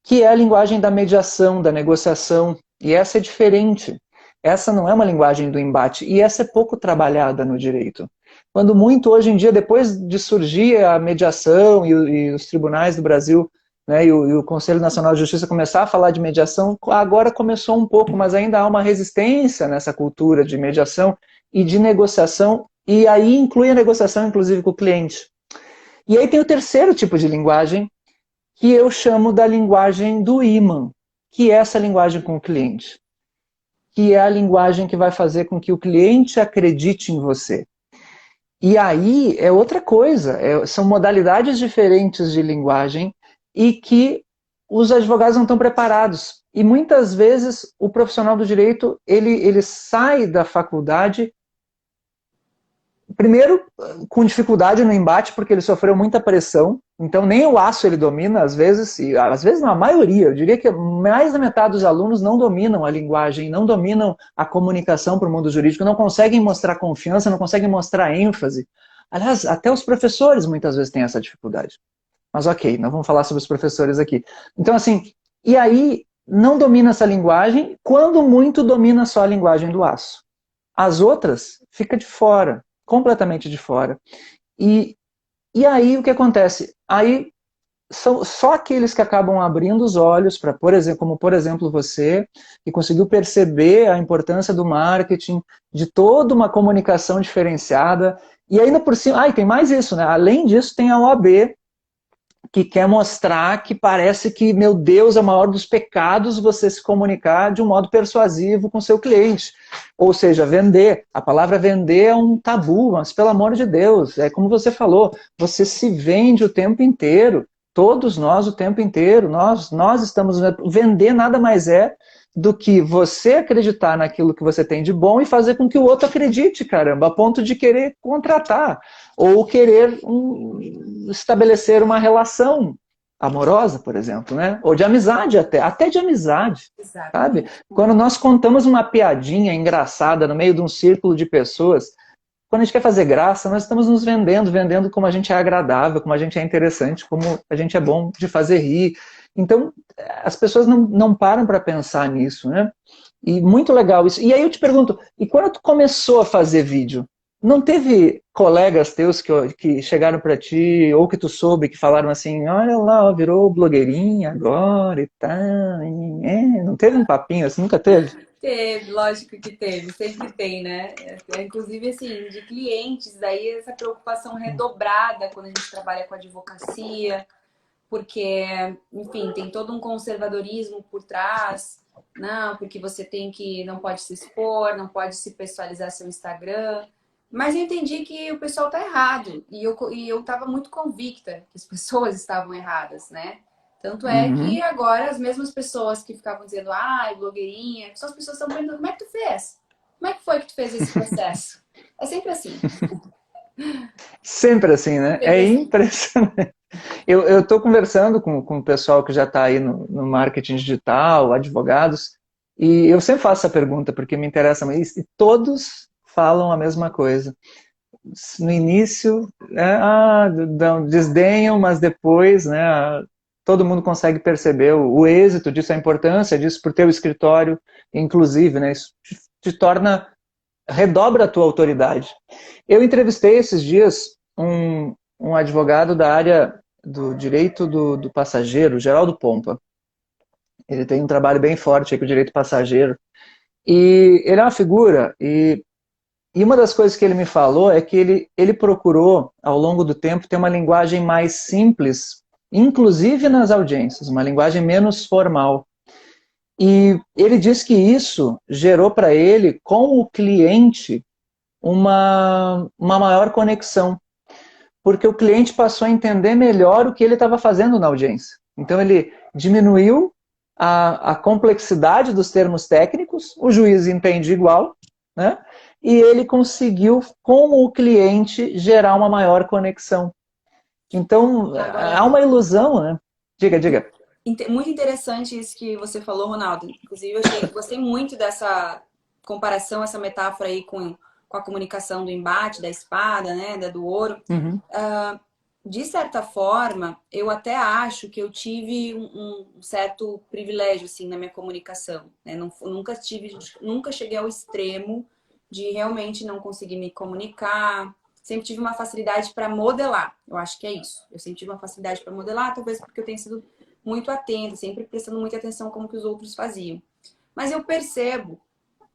que é a linguagem da mediação, da negociação, e essa é diferente. Essa não é uma linguagem do embate, e essa é pouco trabalhada no direito. Quando muito, hoje em dia, depois de surgir a mediação e os tribunais do Brasil, né, e o Conselho Nacional de Justiça começar a falar de mediação, agora começou um pouco, mas ainda há uma resistência nessa cultura de mediação e de negociação, e aí inclui a negociação, inclusive, com o cliente. E aí tem o terceiro tipo de linguagem, que eu chamo da linguagem do imã, que é essa linguagem com o cliente, que é a linguagem que vai fazer com que o cliente acredite em você. E aí é outra coisa, são modalidades diferentes de linguagem e que os advogados não estão preparados. E muitas vezes o profissional do direito, ele sai da faculdade, primeiro com dificuldade no embate, porque ele sofreu muita pressão, então nem o aço ele domina, às vezes não, a maioria, eu diria que mais da metade dos alunos não dominam a linguagem, não dominam a comunicação para o mundo jurídico, não conseguem mostrar confiança, não conseguem mostrar ênfase. Aliás, até os professores muitas vezes têm essa dificuldade. Mas ok, não vamos falar sobre os professores aqui. Então assim, e aí não domina essa linguagem, quando muito domina só a linguagem do aço. As outras fica de fora, completamente de fora. E aí o que acontece? Aí são só aqueles que acabam abrindo os olhos para, como por exemplo você, que conseguiu perceber a importância do marketing, de toda uma comunicação diferenciada E ainda por cima, e tem mais isso, né? Além disso, tem a OAB, que quer mostrar que parece que, meu Deus, é o maior dos pecados você se comunicar de um modo persuasivo com seu cliente. Ou seja, vender. A palavra vender é um tabu, mas pelo amor de Deus, é como você falou, você se vende o tempo inteiro, todos nós o tempo inteiro, nós estamos... Vender nada mais é do que você acreditar naquilo que você tem de bom e fazer com que o outro acredite, caramba, a ponto de querer contratar ou querer estabelecer uma relação amorosa, por exemplo, né? Ou de amizade até de amizade, sabe? Exatamente. Quando nós contamos uma piadinha engraçada no meio de um círculo de pessoas, quando a gente quer fazer graça, nós estamos nos vendendo como a gente é agradável, como a gente é interessante, como a gente é bom de fazer rir. Então, as pessoas não param para pensar nisso, né? E muito legal isso. E aí eu te pergunto, e quando tu começou a fazer vídeo, não teve colegas teus que chegaram para ti, ou que tu soube, que falaram assim, olha lá, ó, virou blogueirinha agora e tal. Não teve um papinho assim? Nunca teve? Teve, lógico que teve, sempre tem, né? Inclusive, assim, de clientes, daí essa preocupação redobrada quando a gente trabalha com advocacia, porque, enfim, tem todo um conservadorismo por trás, não, porque você não pode se expor, não pode se personalizar seu Instagram. Mas eu entendi que o pessoal tá errado. E eu estava muito convicta que as pessoas estavam erradas, né? Tanto é que Uhum. agora as mesmas pessoas que ficavam dizendo, ai, blogueirinha, só as pessoas estão perguntando, como é que tu fez? Como é que foi que tu fez esse processo? É sempre assim. Sempre assim, né? Sempre É assim. impressionante. Eu estou conversando com o pessoal que já está aí no marketing digital, advogados, e eu sempre faço essa pergunta porque me interessa mais, e todos falam a mesma coisa. No início, desdenham, mas depois, né, todo mundo consegue perceber o êxito disso, a importância disso para o teu escritório, inclusive, né, isso te torna, redobra a tua autoridade. Eu entrevistei esses dias um advogado da área do direito do passageiro, Geraldo Pompa. Ele tem um trabalho bem forte aí com o direito passageiro. E ele é uma figura, e uma das coisas que ele me falou é que ele procurou, ao longo do tempo, ter uma linguagem mais simples, inclusive nas audiências, uma linguagem menos formal. E ele diz que isso gerou para ele, com o cliente, uma maior conexão, porque o cliente passou a entender melhor o que ele estava fazendo na audiência. Então ele diminuiu a complexidade dos termos técnicos, o juiz entende igual, né? E ele conseguiu, com o cliente, gerar uma maior conexão. Então, há Agora, uma ilusão, né? Diga, diga. muito interessante isso que você falou, Ronaldo. Inclusive, gostei muito dessa comparação, essa metáfora aí com a comunicação do embate, da espada, né, do ouro. Uhum. De certa forma, eu até acho que eu tive um certo privilégio assim na minha comunicação, né? Nunca cheguei ao extremo de realmente não conseguir me comunicar. Sempre tive uma facilidade para modelar. Eu acho que é isso. Eu sempre tive uma facilidade para modelar, talvez porque eu tenha sido muito atenta, sempre prestando muita atenção como que os outros faziam. Mas eu percebo,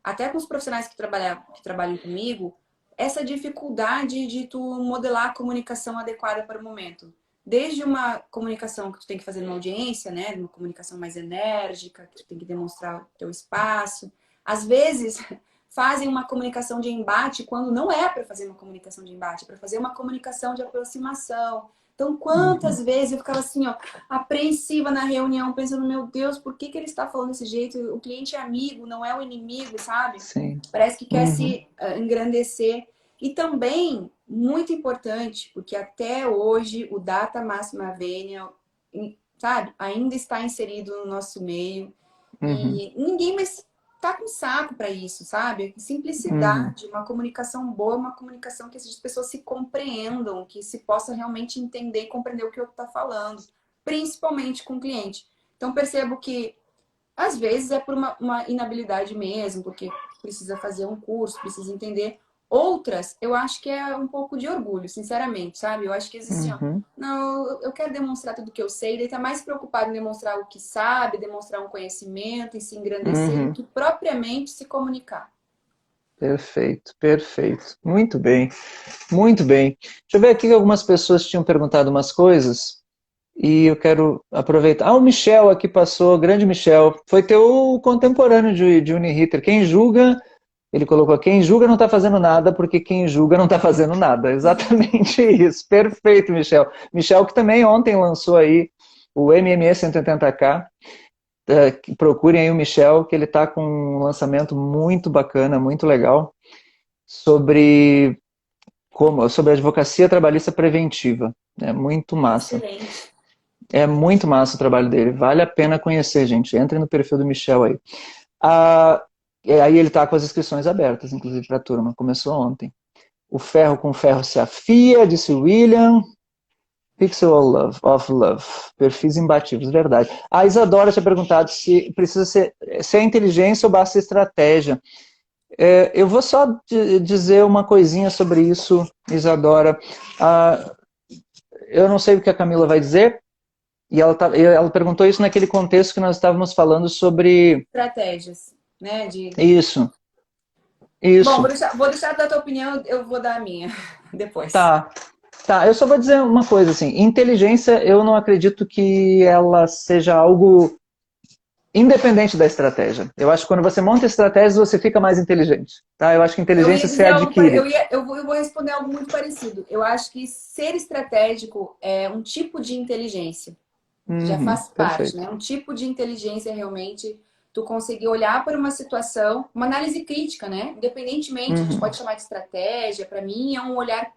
até com os profissionais que trabalham comigo, essa dificuldade de tu modelar a comunicação adequada para o momento. Desde uma comunicação que tu tem que fazer numa audiência, né? Uma comunicação mais enérgica, que tu tem que demonstrar o teu espaço. Às vezes, fazem uma comunicação de embate quando não é para fazer uma comunicação de embate, é para fazer uma comunicação de aproximação. Então, quantas Uhum. vezes eu ficava assim, ó, apreensiva na reunião, pensando, meu Deus, por que ele está falando desse jeito? O cliente é amigo, não é o inimigo, sabe? Sim. Parece que quer Uhum. se engrandecer. E também, muito importante, porque até hoje o Data Máxima Vênia, sabe, ainda está inserido no nosso meio. Uhum. E ninguém mais tá com saco para isso, sabe? Uhum. Simplicidade, uma comunicação boa, uma comunicação que as pessoas se compreendam, que se possa realmente entender e compreender o que o outro está falando, principalmente com o cliente. Então percebo que às vezes é por uma inabilidade mesmo, porque precisa fazer um curso, precisa entender. Outras, eu acho que é um pouco de orgulho, sinceramente, sabe? Eu acho que existe assim, ó, Uhum. não, eu quero demonstrar tudo que eu sei, daí tá mais preocupado em demonstrar o que sabe, demonstrar um conhecimento e se engrandecer do Uhum. que propriamente se comunicar. Perfeito, perfeito. Muito bem, muito bem. Deixa eu ver aqui que algumas pessoas tinham perguntado umas coisas e eu quero aproveitar. Ah, o Michel aqui passou, grande Michel. Foi teu contemporâneo de Uniriter. Quem julga, ele colocou, quem julga não está fazendo nada, porque quem julga não está fazendo nada. Exatamente isso. Perfeito, Michel. Michel que também ontem lançou aí o MME 180K. Procurem aí o Michel, que ele está com um lançamento muito bacana, muito legal, sobre sobre a advocacia trabalhista preventiva. É muito massa. Excelente. É muito massa o trabalho dele. Vale a pena conhecer, gente. Entrem no perfil do Michel aí. Ah, aí ele está com as inscrições abertas, inclusive para a turma. Começou ontem. O ferro com ferro se afia, disse o William. Pixel of Love. Perfis imbatíveis, verdade. A Isadora tinha perguntado se precisa ser, se é inteligência ou basta estratégia. Eu vou só dizer uma coisinha sobre isso, Isadora. Ah, eu não sei o que a Camila vai dizer, e ela perguntou isso naquele contexto que nós estávamos falando sobre Estratégias, né? isso, Bom, isso. vou deixar da tua opinião, eu vou dar a minha depois. Tá, tá. Eu só vou dizer uma coisa assim. Inteligência, eu não acredito que ela seja algo independente da estratégia. Eu acho que quando você monta estratégias, você fica mais inteligente. Tá? Eu acho que Eu ia inteligência se dizer algo, adquire. eu vou responder algo muito parecido. Eu acho que ser estratégico é um tipo de inteligência. Já Uhum, faz parte, perfeito. né? Um tipo de inteligência realmente tu conseguir olhar para uma situação, uma análise crítica, né? Independentemente, a gente Uhum, pode chamar de estratégia, para mim é um olhar,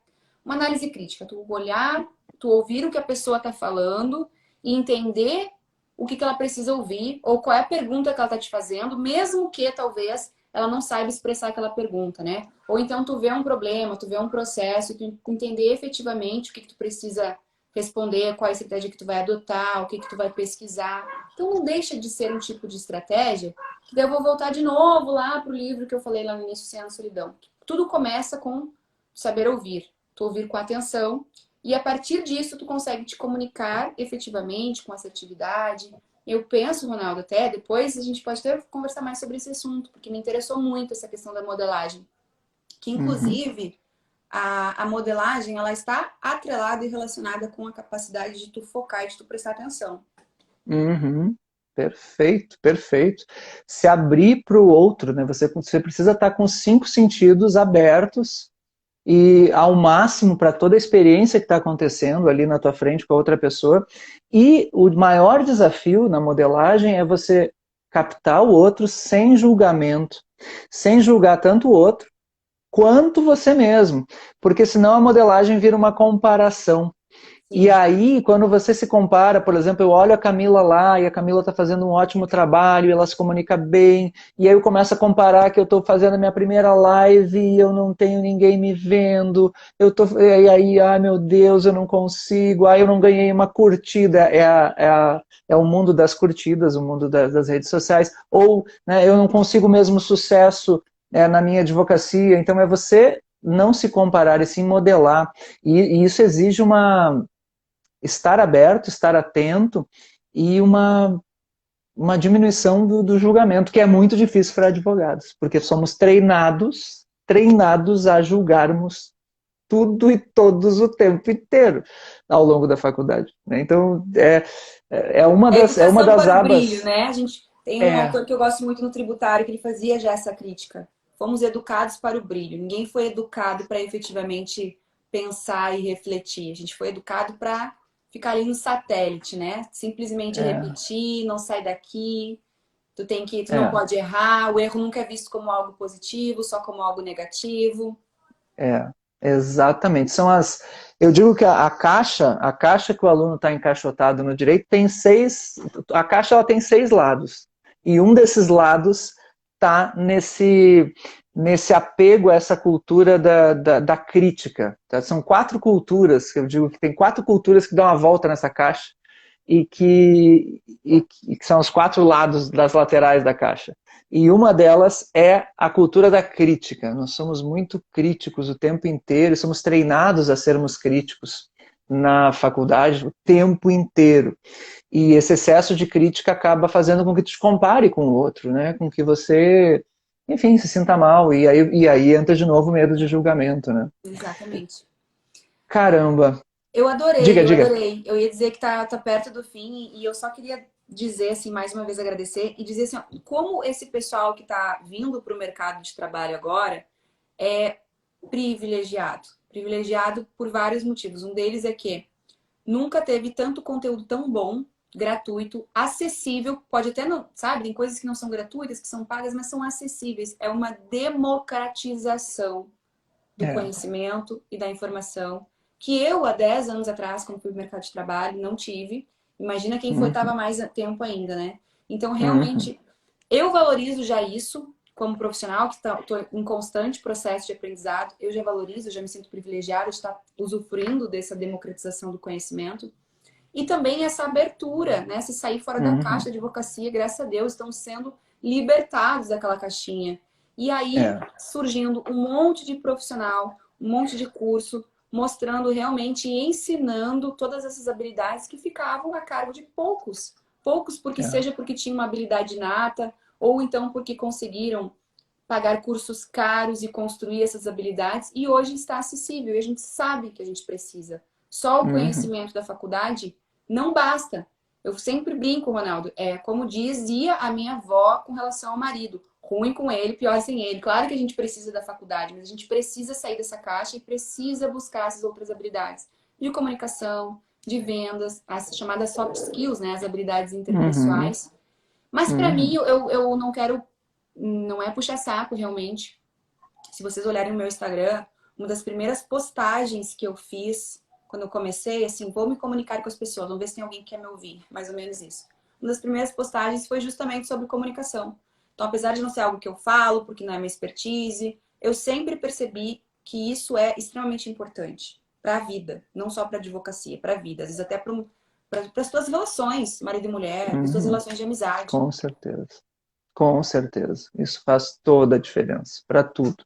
uma análise crítica. Tu olhar, tu ouvir o que a pessoa está falando e entender o que ela precisa ouvir ou qual é a pergunta que ela está te fazendo, mesmo que talvez ela não saiba expressar aquela pergunta, né? Ou então tu vê um problema, tu vê um processo, tu entender efetivamente o que tu precisa responder, qual a estratégia que tu vai adotar, o que tu vai pesquisar. Então não deixa de ser um tipo de estratégia. Daí eu vou voltar de novo lá pro livro que eu falei lá no início, Sem a Solidão. Tudo começa com saber ouvir. Tu ouvir com atenção e a partir disso tu consegue te comunicar efetivamente, com assertividade. Eu penso, Ronaldo, até depois a gente pode até conversar mais sobre esse assunto, porque me interessou muito essa questão da modelagem. Que uhum, inclusive a modelagem ela está atrelada e relacionada com a capacidade de tu focar e de tu prestar atenção. uhum. Perfeito, perfeito. Se abrir para o outro, né? Você precisa estar com os 5 sentidos abertos e ao máximo para toda a experiência que está acontecendo ali na tua frente com a outra pessoa. E o maior desafio na modelagem é você captar o outro sem julgamento, sem julgar tanto o outro quanto você mesmo, porque senão a modelagem vira uma comparação. E Sim. aí, quando você se compara, por exemplo, eu olho a Camila lá e a Camila está fazendo um ótimo trabalho, ela se comunica bem, e aí eu começo a comparar que eu estou fazendo a minha primeira live e eu não tenho ninguém me vendo, e aí, ai meu Deus, eu não consigo, ai eu não ganhei uma curtida, é o mundo das curtidas, o mundo das redes sociais, ou né, eu não consigo o mesmo sucesso na minha advocacia, então é você não se comparar e se modelar, e isso exige estar aberto, estar atento e uma diminuição do julgamento, que é muito difícil para advogados, porque somos treinados a julgarmos tudo e todos o tempo inteiro ao longo da faculdade. Né? Então, A é uma educação das para o brilho, abas. né? A gente tem um É, autor que eu gosto muito no Tributário que ele fazia já essa crítica. Fomos educados para o brilho. Ninguém foi educado para efetivamente pensar e refletir. A gente foi educado para ficar ali no satélite, né? Simplesmente é, repetir, não sai daqui. Tu não é, pode errar. O erro nunca é visto como algo positivo, só como algo negativo. é, exatamente. Eu digo que a caixa que o aluno está encaixotado no direito tem a caixa ela tem 6 lados. E um desses lados está nesse apego a essa cultura da crítica. Tá? São 4 culturas, que eu digo que tem 4 culturas que dão a volta nessa caixa e que são os 4 lados das laterais da caixa. E uma delas é a cultura da crítica. Nós somos muito críticos o tempo inteiro, somos treinados a sermos críticos na faculdade o tempo inteiro. E esse excesso de crítica acaba fazendo com que tu te compare com o outro, né? Com que você enfim, se sinta mal. E aí entra de novo o medo de julgamento, né? Exatamente. Caramba. Eu adorei, Diga, eu diga. adorei. Eu ia dizer que tá perto do fim e eu só queria dizer, assim, mais uma vez agradecer e dizer assim, ó, como esse pessoal que tá vindo para o mercado de trabalho agora é privilegiado. Privilegiado por vários motivos. Um deles é que nunca teve tanto conteúdo tão bom, gratuito, acessível. Pode até não, sabe, tem coisas que não são gratuitas, que são pagas, mas são acessíveis. É uma democratização do É. conhecimento e da informação que eu, há 10 anos atrás, quando fui pro mercado de trabalho, não tive. Imagina quem foi, estava Uhum, mais tempo ainda, né? Então, uhum, realmente, eu valorizo já isso como profissional, que estou em constante processo de aprendizado. Eu já valorizo, já me sinto privilegiada de estar usufruindo dessa democratização do conhecimento. E também essa abertura, né? Se sair fora da uhum. caixa de advocacia, graças a Deus, estão sendo libertados daquela caixinha. E aí É. surgindo um monte de profissional, um monte de curso, mostrando realmente e ensinando todas essas habilidades que ficavam a cargo de poucos. Poucos porque É. seja porque tinham uma habilidade inata, ou então porque conseguiram pagar cursos caros e construir essas habilidades, e hoje está acessível, e a gente sabe que a gente precisa. Só o Uhum, conhecimento da faculdade não basta. Eu sempre brinco, Ronaldo, é como dizia a minha avó com relação ao marido. Ruim com ele, pior sem ele. Claro que a gente precisa da faculdade, mas a gente precisa sair dessa caixa e precisa buscar essas outras habilidades de comunicação, de vendas, as chamadas soft skills, né? As habilidades uhum, interpessoais. Mas para mim, uhum. eu não quero, não é puxar saco realmente. Se vocês olharem o meu Instagram, uma das primeiras postagens que eu fiz quando eu comecei, assim, vou me comunicar com as pessoas, vamos ver se tem alguém que quer me ouvir, mais ou menos isso. Uma das primeiras postagens foi justamente sobre comunicação. Então, apesar de não ser algo que eu falo, porque não é minha expertise, eu sempre percebi que isso é extremamente importante para a vida, não só para a advocacia, para a vida, às vezes até para as suas relações, marido e mulher, para as suas Uhum. relações de amizade. Com certeza. Com certeza. Isso faz toda a diferença, para tudo.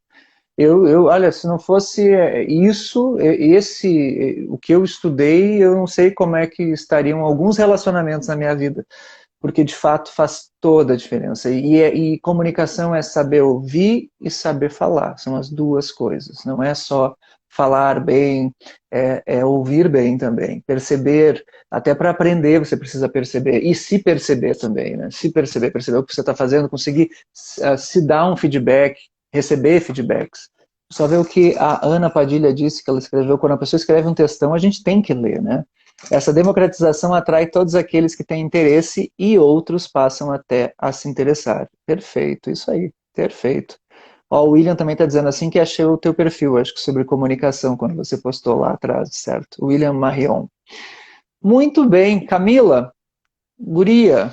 Olha, se não fosse isso, o que eu estudei, eu não sei como é que estariam alguns relacionamentos na minha vida, porque de fato faz toda a diferença. E comunicação é saber ouvir e saber falar, são as duas coisas. Não é só falar bem, é ouvir bem também, perceber, até para aprender você precisa perceber, e se perceber também, né? Se perceber, perceber o que você está fazendo, conseguir se dar um feedback, receber feedbacks. Só ver o que a Ana Padilha disse, que ela escreveu, quando a pessoa escreve um textão, a gente tem que ler, né? Essa democratização atrai todos aqueles que têm interesse e outros passam até a se interessar. Perfeito, isso aí, perfeito. Ó, o William também está dizendo assim que achei o teu perfil, acho que sobre comunicação, quando você postou lá atrás, certo? William Marion. Muito bem, Camila, guria,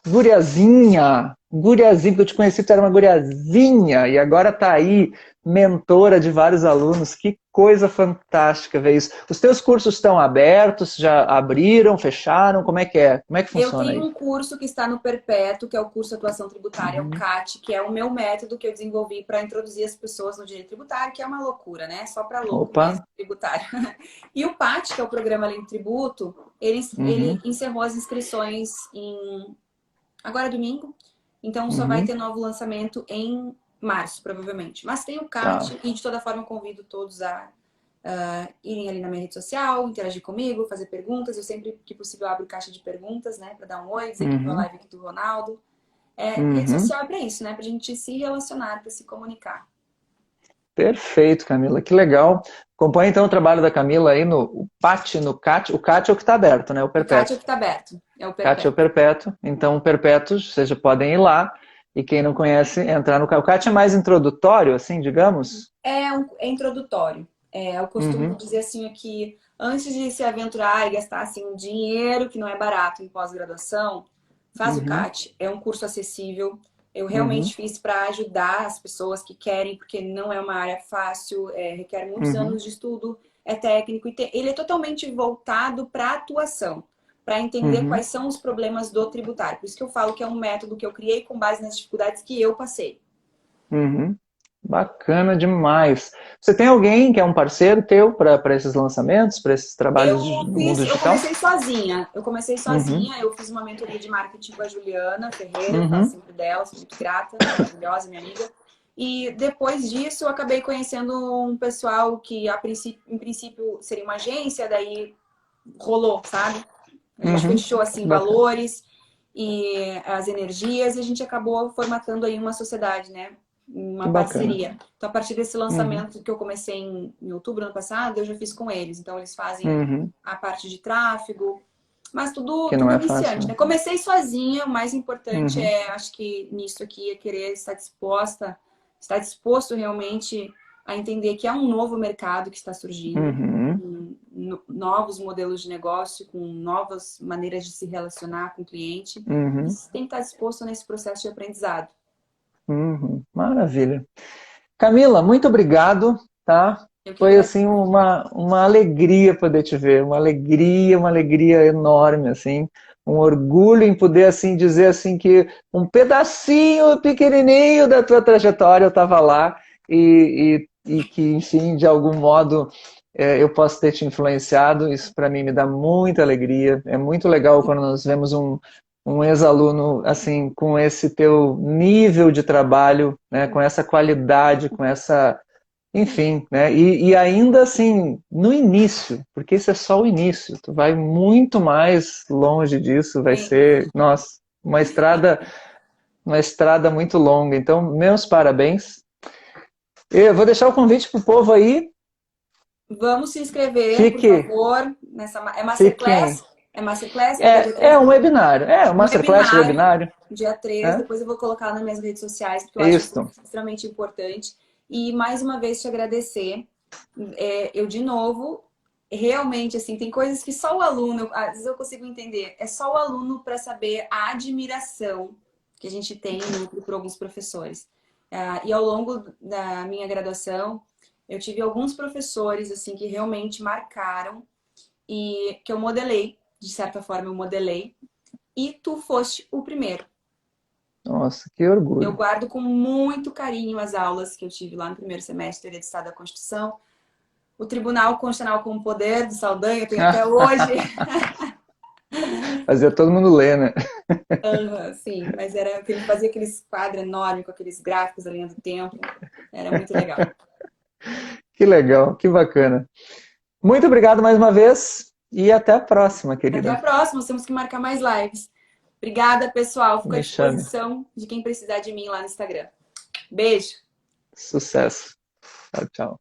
guriazinha, porque eu te conheci, tu era uma guriazinha, e agora tá aí, mentora de vários alunos, que coisa fantástica ver isso. Os teus cursos estão abertos, já abriram, fecharam, como é que é? Como é que Eu funciona tenho aí? um curso que está no Perpétuo, que é o curso de Atuação Tributária, o Uhum. CAT, que é o meu método que eu desenvolvi para introduzir as pessoas no direito tributário, que é uma loucura, né? Só para louco Opa, mesmo, tributário. E o PAT, que é o Programa Além do Tributo, ele uhum, encerrou as inscrições agora domingo, então só vai uhum, ter novo lançamento em março, provavelmente. Mas tem o tá. CAT e de toda forma convido todos a irem ali na minha rede social, interagir comigo, fazer perguntas. Eu sempre que possível abro caixa de perguntas, né? Para dar um oi, dizer que viu a Uhum, live aqui do Ronaldo. Rede uhum. social é para isso, né? Para a gente se relacionar, para se comunicar. Perfeito, Camila, que legal. Acompanhe então o trabalho da Camila aí no PAT, no CAT. O CAT é o que está aberto, né? O O CAT é o Perpétuo. que está aberto, é o CAT é o Perpétuo. Perpétuo. Então, o Perpétuo, vocês já podem ir lá. E quem não conhece, entrar no CAT. O CAT é mais introdutório, assim, digamos? É introdutório. Eu costumo Uhum, dizer assim que antes de se aventurar e gastar assim dinheiro que não é barato em pós-graduação, faz o uhum, CAT. É um curso acessível. Eu uhum, realmente fiz para ajudar as pessoas que querem, porque não é uma área fácil, requer muitos uhum, anos de estudo, é técnico e ele é totalmente voltado para atuação, para entender uhum, quais são os problemas do tributário. Por isso que eu falo que é um método que eu criei com base nas dificuldades que eu passei. uhum. Bacana demais. Você tem alguém que é um parceiro teu para esses lançamentos, para esses trabalhos no mundo Eu digital? comecei sozinha. Eu comecei Uhum, sozinha, eu fiz uma mentoria de marketing com a Juliana Ferreira, eu falo uhum, sempre dela, sou muito grata, maravilhosa, minha amiga. E depois disso, eu acabei conhecendo um pessoal que, em princípio, seria uma agência, daí rolou, sabe? A gente fechou, assim, Bacana. valores e as energias e a gente acabou formatando aí uma sociedade, né? Que Uma bacana. parceria. Então, a partir desse Uhum. lançamento que eu comecei em outubro do ano passado, eu já fiz com eles. Então, eles fazem Uhum. a parte de tráfego, mas tudo, Que não tudo é fácil, iniciante, né? né? Comecei sozinha, o mais importante Uhum. é, acho que nisso aqui, é querer estar disposto realmente a entender que é um novo mercado que está surgindo, Uhum. com novos modelos de negócio, com novas maneiras de se relacionar com o cliente. E Uhum. você tem que estar disposto nesse processo de aprendizado. Uhum. Maravilha. Camila, muito obrigado, tá? Eu que Foi agradeço. assim uma alegria poder te ver, uma alegria enorme assim, um orgulho em poder assim dizer assim que um pedacinho pequenininho da tua trajetória eu estava lá e que enfim de algum modo eu posso ter te influenciado. Isso para mim me dá muita alegria. É muito legal quando nós vemos um ex-aluno assim com esse teu nível de trabalho, né, com essa qualidade, com essa, enfim, né, e ainda assim no início, porque isso é só o início. Tu vai muito mais longe disso, vai Sim. ser, nossa, uma estrada muito longa. Então, meus parabéns. Eu vou deixar o convite pro povo aí. Vamos se inscrever, por Fique, favor, nessa é fiquem. masterclass? É masterclass que é dia 3? É um webinário, é um Um masterclass webinário, webinário, dia 3. né? Depois eu vou colocar nas minhas redes sociais, porque eu acho isso Isso. extremamente importante. E mais uma vez te agradecer. Eu, de novo, realmente, assim, tem coisas que só o aluno, às vezes eu consigo entender, é só o aluno para saber a admiração que a gente tem por alguns professores. E ao longo da minha graduação, eu tive alguns professores, assim, que realmente marcaram e que eu modelei, de certa forma eu modelei, e tu foste o primeiro. Nossa, que Eu orgulho. guardo com muito carinho as aulas que eu tive lá no primeiro semestre de Estado da Constituição. O Tribunal Constitucional com o Poder do Saldanha, eu tenho até hoje. Fazia todo mundo ler, né? Sim, mas era que ele fazia aqueles quadros enormes com aqueles gráficos, a linha do tempo. Era muito legal. Que legal, que bacana. Muito obrigado mais uma vez e até a próxima, Até a querida. próxima, temos que marcar mais lives. Obrigada, pessoal. Fico à Me chame. disposição de quem precisar de mim lá no Instagram. Beijo! Sucesso. Tchau, tchau.